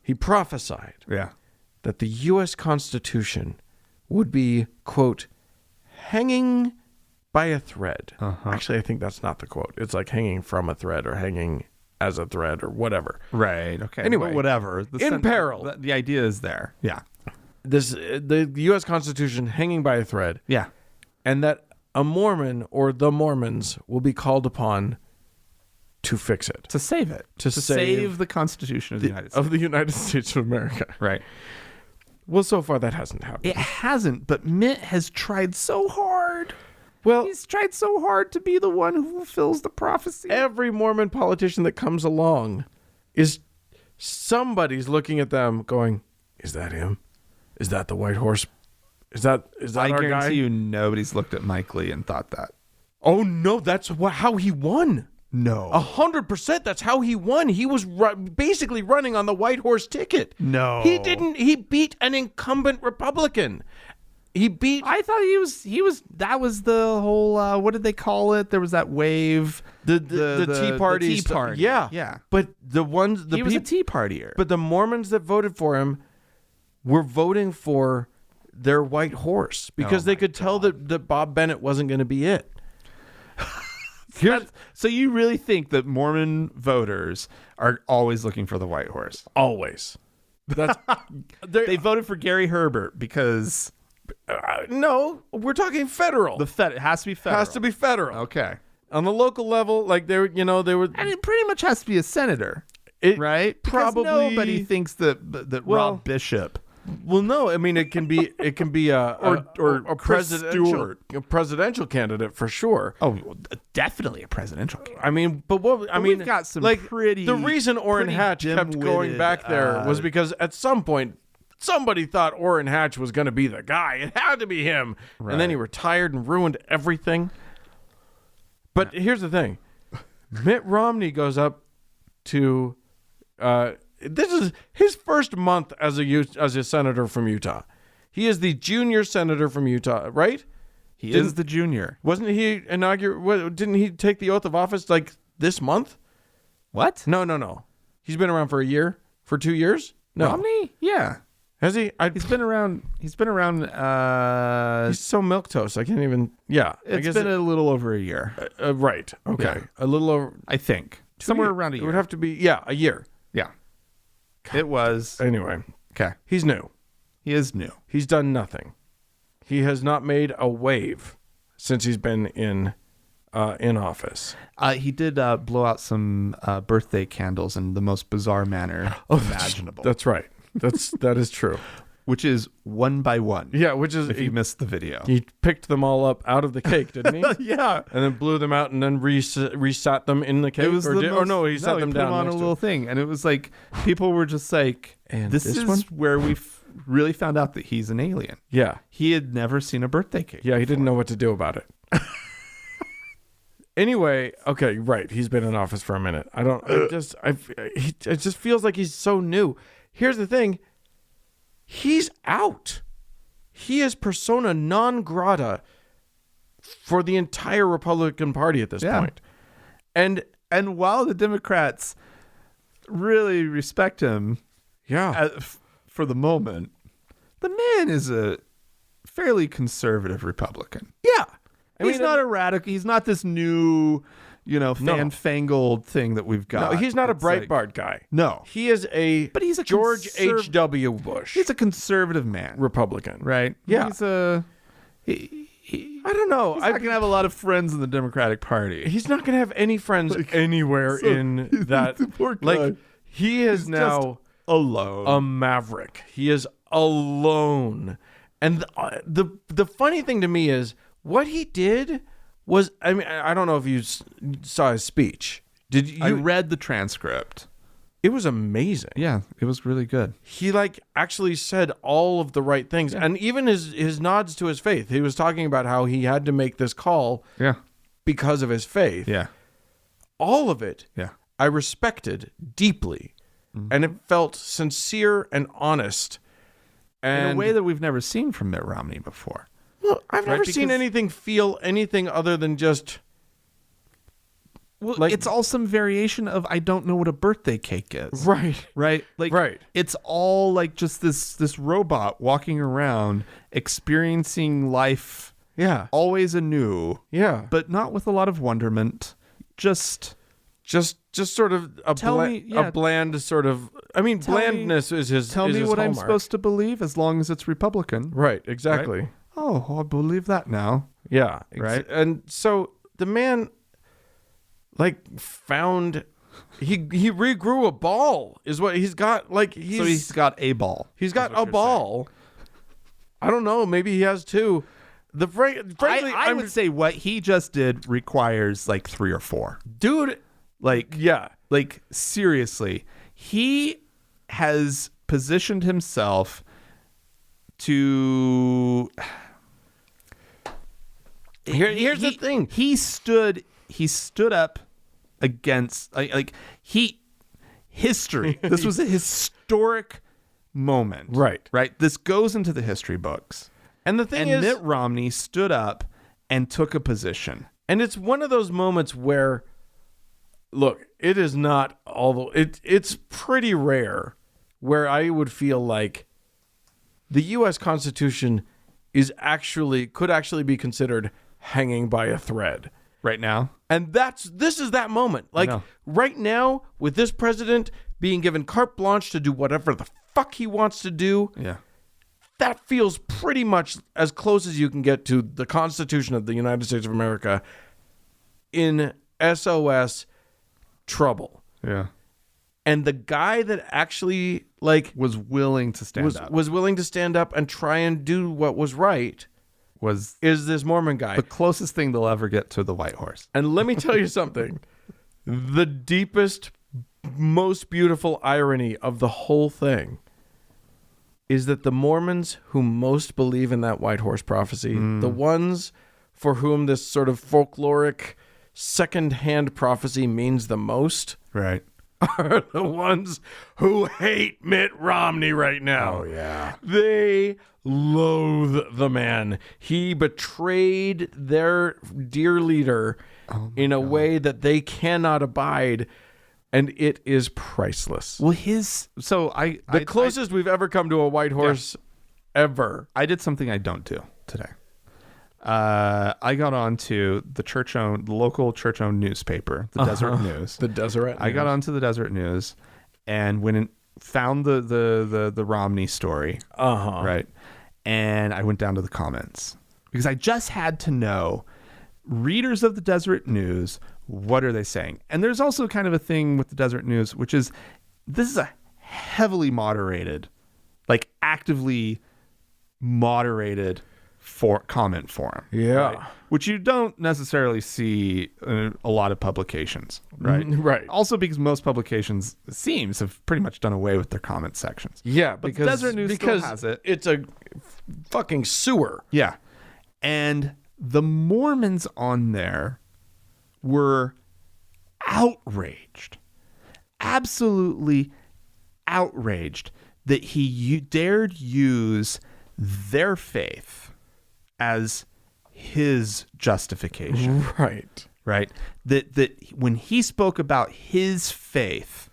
[SPEAKER 2] he prophesied
[SPEAKER 1] Yeah.
[SPEAKER 2] that the U.S. Constitution would be, quote, hanging by a thread. Actually, I think that's not the quote. It's like hanging from a thread or hanging as a thread or whatever.
[SPEAKER 1] Right. Okay.
[SPEAKER 2] Anyway,
[SPEAKER 1] But whatever.
[SPEAKER 2] in peril.
[SPEAKER 1] The idea is there. Yeah.
[SPEAKER 2] The U.S. Constitution hanging by a thread.
[SPEAKER 1] Yeah.
[SPEAKER 2] And that a Mormon or the Mormons will be called upon to fix it.
[SPEAKER 1] To save it.
[SPEAKER 2] To
[SPEAKER 1] save the Constitution of the United States.
[SPEAKER 2] Of the United States of America.
[SPEAKER 1] Right.
[SPEAKER 2] Well, so far that hasn't happened.
[SPEAKER 1] It hasn't, but Mitt has tried so hard.
[SPEAKER 2] Well,
[SPEAKER 1] He's tried so hard to be the one who fulfills the prophecy.
[SPEAKER 2] every Mormon politician that comes along is somebody's looking at them going, is that him? Is that the White Horse? Is that
[SPEAKER 1] I
[SPEAKER 2] our
[SPEAKER 1] guarantee
[SPEAKER 2] guy?
[SPEAKER 1] you nobody's looked at Mike Lee and thought that.
[SPEAKER 2] Oh, no, that's how he won.
[SPEAKER 1] No.
[SPEAKER 2] 100%. That's how he won. He was basically running on the White Horse ticket.
[SPEAKER 1] No.
[SPEAKER 2] He didn't. He beat an incumbent Republican. He beat.
[SPEAKER 1] I thought he was that was the whole what did they call it? There was that wave,
[SPEAKER 2] the Tea Party.
[SPEAKER 1] The Tea Party.
[SPEAKER 2] Yeah.
[SPEAKER 1] Yeah.
[SPEAKER 2] But the ones
[SPEAKER 1] He was a Tea Partier.
[SPEAKER 2] But the Mormons that voted for him were voting for their White Horse because they could tell that Bob Bennett wasn't going to be it.
[SPEAKER 1] So you really think that Mormon voters are always looking for the White Horse?
[SPEAKER 2] Always. That's
[SPEAKER 1] They voted for Gary Herbert because
[SPEAKER 2] no, we're talking federal.
[SPEAKER 1] it has to be federal.
[SPEAKER 2] Has to be federal.
[SPEAKER 1] Okay.
[SPEAKER 2] On the local level, like they were.
[SPEAKER 1] And it pretty much has to be a senator,
[SPEAKER 2] It
[SPEAKER 1] right? Because
[SPEAKER 2] probably
[SPEAKER 1] nobody thinks that Rob Bishop.
[SPEAKER 2] Well, no, I mean it can be a
[SPEAKER 1] Chris Stewart.
[SPEAKER 2] a presidential candidate for sure.
[SPEAKER 1] Oh, definitely a presidential candidate.
[SPEAKER 2] I mean, but what I mean,
[SPEAKER 1] we've got some
[SPEAKER 2] like
[SPEAKER 1] pretty-
[SPEAKER 2] the reason Orrin
[SPEAKER 1] pretty
[SPEAKER 2] Hatch kept going
[SPEAKER 1] dim-witted,
[SPEAKER 2] back there was because at some point somebody thought Orrin Hatch was going to be the guy. It had to be him, and then he retired and ruined everything. But here's the thing: Mitt Romney goes up to. This is his first month as a senator from Utah. He is the junior senator from Utah, right?
[SPEAKER 1] He is the junior.
[SPEAKER 2] Wasn't he didn't he take the oath of office like this month?
[SPEAKER 1] What?
[SPEAKER 2] No. He's been around for a year, for 2 years? No.
[SPEAKER 1] Romney? Yeah.
[SPEAKER 2] Has he?
[SPEAKER 1] He's been around. He's
[SPEAKER 2] so milquetoast. I can't even. Yeah.
[SPEAKER 1] It's been a little over a year.
[SPEAKER 2] Right. Okay.
[SPEAKER 1] Yeah.
[SPEAKER 2] A little over.
[SPEAKER 1] I think. Somewhere around a
[SPEAKER 2] It
[SPEAKER 1] year.
[SPEAKER 2] would have to be, a year.
[SPEAKER 1] Yeah. It was.
[SPEAKER 2] Anyway,
[SPEAKER 1] Okay.
[SPEAKER 2] he's new.
[SPEAKER 1] He is new.
[SPEAKER 2] He's done nothing. He has not made a wave since he's been in office.
[SPEAKER 1] He did blow out some birthday candles in the most bizarre manner imaginable.
[SPEAKER 2] That's right. That is true.
[SPEAKER 1] Which is one by one.
[SPEAKER 2] Yeah, which is
[SPEAKER 1] If you missed the video.
[SPEAKER 2] he picked them all up out of the cake, didn't he?
[SPEAKER 1] Yeah.
[SPEAKER 2] And then blew them out and then resat them in the cake. He set them
[SPEAKER 1] put
[SPEAKER 2] down
[SPEAKER 1] on a
[SPEAKER 2] next to
[SPEAKER 1] little
[SPEAKER 2] it.
[SPEAKER 1] thing, and it was like people were just like,
[SPEAKER 2] And
[SPEAKER 1] "This
[SPEAKER 2] this
[SPEAKER 1] is
[SPEAKER 2] one?
[SPEAKER 1] where we really found out that he's an alien."
[SPEAKER 2] Yeah.
[SPEAKER 1] He had never seen a birthday cake.
[SPEAKER 2] Yeah, he didn't know what to do about it. Anyway, okay, right. He's been in office for a minute. It just feels like he's so new. Here's the thing. He's out. He is persona non grata for the entire Republican Party at this point. And
[SPEAKER 1] while the Democrats really respect him, for the moment, the man is a fairly conservative Republican.
[SPEAKER 2] yeah.
[SPEAKER 1] He's not a radical. He's not this new, fanfangled thing that we've got.
[SPEAKER 2] No, he's not a
[SPEAKER 1] It's like-
[SPEAKER 2] Breitbart guy.
[SPEAKER 1] No,
[SPEAKER 2] He is
[SPEAKER 1] but he's a
[SPEAKER 2] George H.W. Bush
[SPEAKER 1] He's a conservative man,
[SPEAKER 2] Republican.
[SPEAKER 1] right?
[SPEAKER 2] Yeah.
[SPEAKER 1] He's a.
[SPEAKER 2] I don't know.
[SPEAKER 1] He's not gonna have a lot of friends in the Democratic Party.
[SPEAKER 2] He's not going to have any friends anywhere in that.
[SPEAKER 1] the poor guy.
[SPEAKER 2] Like, he is now
[SPEAKER 1] just alone.
[SPEAKER 2] a maverick. He is alone. And the funny thing to me is what he did was, I mean, I don't know if you saw his speech. Did you?
[SPEAKER 1] I read the transcript.
[SPEAKER 2] It was amazing.
[SPEAKER 1] Yeah, it was really good.
[SPEAKER 2] He like actually said all of the right things, and even his nods to his faith. He was talking about how he had to make this call
[SPEAKER 1] Yeah.
[SPEAKER 2] because of his faith.
[SPEAKER 1] Yeah.
[SPEAKER 2] All of it,
[SPEAKER 1] Yeah.
[SPEAKER 2] I respected deeply, and it felt sincere and honest. And
[SPEAKER 1] In a way that we've never seen from Mitt Romney before.
[SPEAKER 2] well, I've never
[SPEAKER 1] Right,
[SPEAKER 2] seen
[SPEAKER 1] because-
[SPEAKER 2] anything feel anything other than just
[SPEAKER 1] Well,
[SPEAKER 2] like-
[SPEAKER 1] it's all some variation of I don't know what a birthday cake is.
[SPEAKER 2] right.
[SPEAKER 1] Right? Like
[SPEAKER 2] Right.
[SPEAKER 1] it's all like just this robot walking around experiencing life
[SPEAKER 2] Yeah,
[SPEAKER 1] always anew,
[SPEAKER 2] yeah.
[SPEAKER 1] but not with a lot of wonderment. Just
[SPEAKER 2] Just sort of a
[SPEAKER 1] Tell me- yeah.
[SPEAKER 2] a bland sort of. I mean,
[SPEAKER 1] Tell me-
[SPEAKER 2] blandness is his.
[SPEAKER 1] tell
[SPEAKER 2] is
[SPEAKER 1] me
[SPEAKER 2] his
[SPEAKER 1] what I'm
[SPEAKER 2] hallmark.
[SPEAKER 1] supposed to believe as long as it's Republican.
[SPEAKER 2] Right. Exactly.
[SPEAKER 1] Oh, I believe that now.
[SPEAKER 2] Yeah.
[SPEAKER 1] Right.
[SPEAKER 2] And so the man, like, found he regrew a ball. Is what he's got. Like
[SPEAKER 1] He's got a ball.
[SPEAKER 2] he's got
[SPEAKER 1] is what
[SPEAKER 2] a
[SPEAKER 1] you're
[SPEAKER 2] ball. I don't know. Maybe he has two. Frankly,
[SPEAKER 1] I would say what he just did requires like 3 or 4.
[SPEAKER 2] dude.
[SPEAKER 1] Like
[SPEAKER 2] Yeah.
[SPEAKER 1] Like, seriously, he has positioned himself to.
[SPEAKER 2] Here's the thing.
[SPEAKER 1] He stood up against history. This was a historic moment.
[SPEAKER 2] Right.
[SPEAKER 1] Right. This goes into the history books.
[SPEAKER 2] And the thing
[SPEAKER 1] And
[SPEAKER 2] is,
[SPEAKER 1] Mitt Romney stood up and took a position.
[SPEAKER 2] and it's one of those moments where, look, it is not all the. It's pretty rare where I would feel like the U.S. Constitution could actually be considered hanging by a thread.
[SPEAKER 1] Right now.
[SPEAKER 2] And this is that moment. Like
[SPEAKER 1] know.
[SPEAKER 2] right now, with this president being given carte blanche to do whatever the fuck he wants to do,
[SPEAKER 1] Yeah.
[SPEAKER 2] that feels pretty much as close as you can get to the Constitution of the United States of America in SOS trouble.
[SPEAKER 1] Yeah.
[SPEAKER 2] And the guy that actually like
[SPEAKER 1] Was willing to stand up.
[SPEAKER 2] was willing to stand up and try and do what was right
[SPEAKER 1] Was
[SPEAKER 2] is this Mormon guy.
[SPEAKER 1] the closest thing they'll ever get to the white horse.
[SPEAKER 2] And let me tell you something. The deepest, most beautiful irony of the whole thing is that the Mormons who most believe in that white horse prophecy, the ones for whom this sort of folkloric second-hand prophecy means the most,
[SPEAKER 1] Right.
[SPEAKER 2] are the ones who hate Mitt Romney right now.
[SPEAKER 1] Oh, yeah.
[SPEAKER 2] They loathe the man. He betrayed their dear leader in a way that they cannot abide, and it is priceless.
[SPEAKER 1] Well, the
[SPEAKER 2] Closest we've ever come to a white horse ever.
[SPEAKER 1] I did something I don't do today. I got onto the local church-owned newspaper, the Desert News.
[SPEAKER 2] The Deseret.
[SPEAKER 1] I got onto the Desert News and went and found the Romney story. Right. And I went down to the comments because I just had to know, readers of the Desert News, what are they saying? And there's also kind of a thing with the Desert News, which is this is a heavily moderated, like actively moderated comment forum.
[SPEAKER 2] Yeah.
[SPEAKER 1] Right? Which you don't necessarily see in a lot of publications, right?
[SPEAKER 2] Right.
[SPEAKER 1] Also because most publications, it seems, have pretty much done away with their comment sections.
[SPEAKER 2] Yeah,
[SPEAKER 1] But
[SPEAKER 2] because
[SPEAKER 1] Desert News still has it.
[SPEAKER 2] It's a fucking sewer.
[SPEAKER 1] Yeah. And the Mormons on there were outraged, absolutely outraged that he dared use their faith as his justification,
[SPEAKER 2] Right.
[SPEAKER 1] right? That when he spoke about his faith,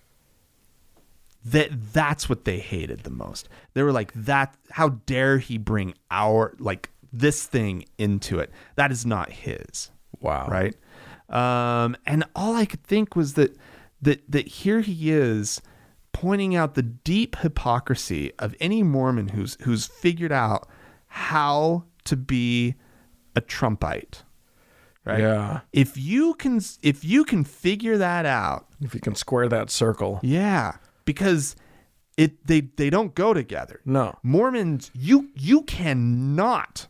[SPEAKER 1] that's what they hated the most. They were like, that, how dare he bring this thing into it? That is not his.
[SPEAKER 2] Wow.
[SPEAKER 1] Right. And all I could think was that here he is pointing out the deep hypocrisy of any Mormon who's figured out how to be a Trumpite. Right.
[SPEAKER 2] Yeah.
[SPEAKER 1] If you can figure that out,
[SPEAKER 2] If you can square that circle.
[SPEAKER 1] yeah, because they don't go together.
[SPEAKER 2] No.
[SPEAKER 1] Mormons, you cannot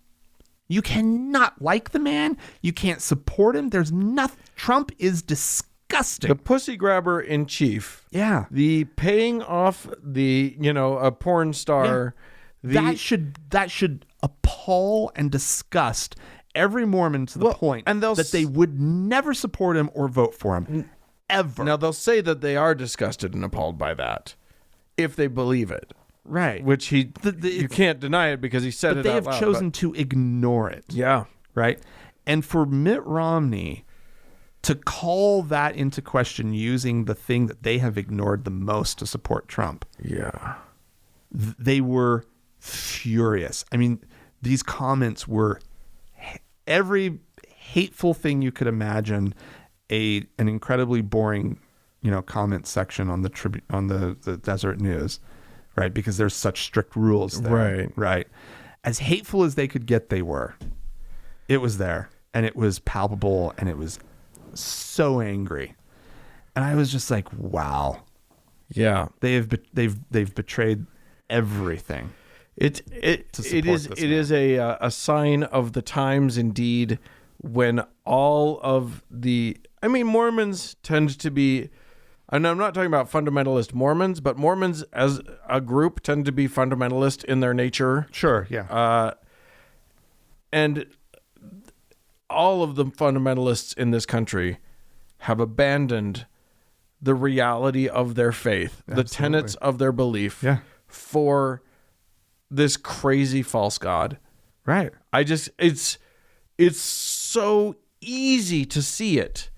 [SPEAKER 1] like the man. You can't support him. There's nothing. Trump is disgusting. disgusting.
[SPEAKER 2] The pussy grabber in chief.
[SPEAKER 1] Yeah.
[SPEAKER 2] The paying off the, a porn star.
[SPEAKER 1] That should appall and disgust every Mormon to the point that they would never support him or vote for him. Ever.
[SPEAKER 2] Now, they'll say that they are disgusted and appalled by that if they believe it.
[SPEAKER 1] Right.
[SPEAKER 2] Which you can't deny it because he said it
[SPEAKER 1] they
[SPEAKER 2] out
[SPEAKER 1] have
[SPEAKER 2] loud,
[SPEAKER 1] chosen to ignore it.
[SPEAKER 2] Yeah.
[SPEAKER 1] Right. And for Mitt Romney to call that into question using the thing that they have ignored the most to support Trump.
[SPEAKER 2] Yeah.
[SPEAKER 1] They were furious. I mean, these comments were every hateful thing you could imagine. An incredibly boring, comment section on the Desert News, right? Because there's such strict rules there, right? As hateful as they could get, they were. It was there, and it was palpable, and it was so angry, and I was just like, wow,
[SPEAKER 2] yeah,
[SPEAKER 1] they've betrayed everything.
[SPEAKER 2] It is a sign of the times indeed, when all of the Mormons tend to be, and I'm not talking about fundamentalist Mormons, but Mormons as a group tend to be fundamentalist in their nature.
[SPEAKER 1] Sure, yeah.
[SPEAKER 2] And all of the fundamentalists in this country have abandoned the reality of their faith, the tenets of their belief, for this crazy false god.
[SPEAKER 1] Right.
[SPEAKER 2] It's so easy to see it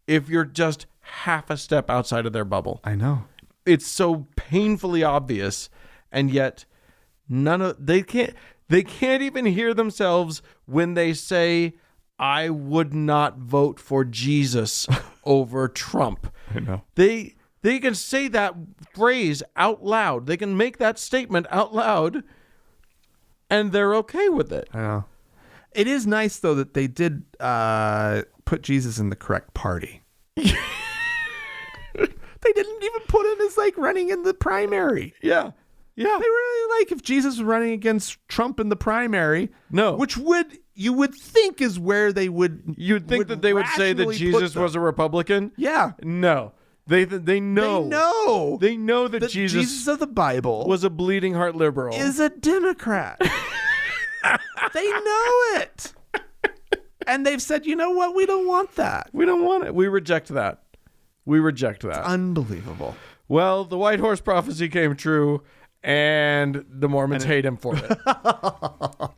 [SPEAKER 2] if you're just half a step outside of their bubble.
[SPEAKER 1] I know.
[SPEAKER 2] It's so painfully obvious, and yet they can't even hear themselves when they say, I would not vote for Jesus over Trump.
[SPEAKER 1] I know.
[SPEAKER 2] They can say that phrase out loud. They can make that statement out loud, and they're okay with it.
[SPEAKER 1] I know. It is nice, though, that they did put Jesus in the correct party. They didn't even put him as running in the primary.
[SPEAKER 2] Yeah.
[SPEAKER 1] They really if Jesus was running against Trump in the primary.
[SPEAKER 2] No.
[SPEAKER 1] Which you would think is where they would.
[SPEAKER 2] You'd think that they would say that Jesus was a Republican?
[SPEAKER 1] Yeah.
[SPEAKER 2] No. They know. They know that
[SPEAKER 1] Jesus of the Bible
[SPEAKER 2] was a bleeding heart liberal.
[SPEAKER 1] Is a Democrat. They know it. And they've said, you know what? We don't want that.
[SPEAKER 2] We don't want it. We reject that. It's
[SPEAKER 1] unbelievable.
[SPEAKER 2] Well, the White Horse prophecy came true, and the Mormons hate him for it.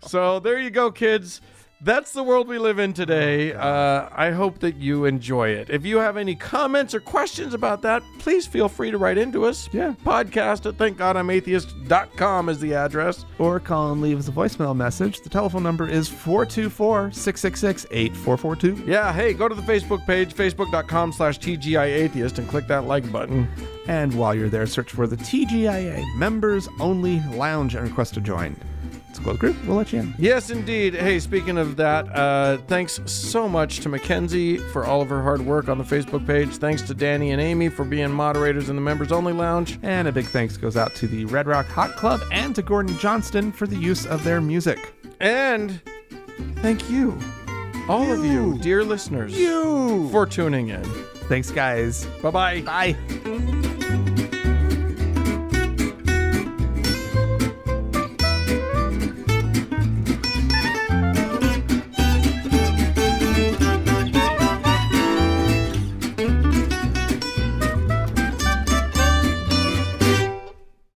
[SPEAKER 2] So there you go, kids. That's the world we live in today. I hope that you enjoy it. If you have any comments or questions about that, please feel free to write into us.
[SPEAKER 1] Yeah.
[SPEAKER 2] Podcast at thankgodimatheist.com is the address.
[SPEAKER 1] Or call and leave us a voicemail message. The telephone number is 424-666-8442.
[SPEAKER 2] Yeah, hey, go to the Facebook page, facebook.com/TGIAtheist, and click that like button.
[SPEAKER 1] And while you're there, search for the TGIA Members Only Lounge and request to join. It's a closed group. We'll let you in.
[SPEAKER 2] Yes, indeed. Hey, speaking of that, thanks so much to Mackenzie for all of her hard work on the Facebook page. Thanks to Danny and Amy for being moderators in the Members Only Lounge.
[SPEAKER 1] And a big thanks goes out to the Red Rock Hot Club and to Gordon Johnston for the use of their music.
[SPEAKER 2] And thank you, all of you, dear listeners, for tuning in.
[SPEAKER 1] Thanks, guys.
[SPEAKER 2] Bye-bye.
[SPEAKER 1] Bye.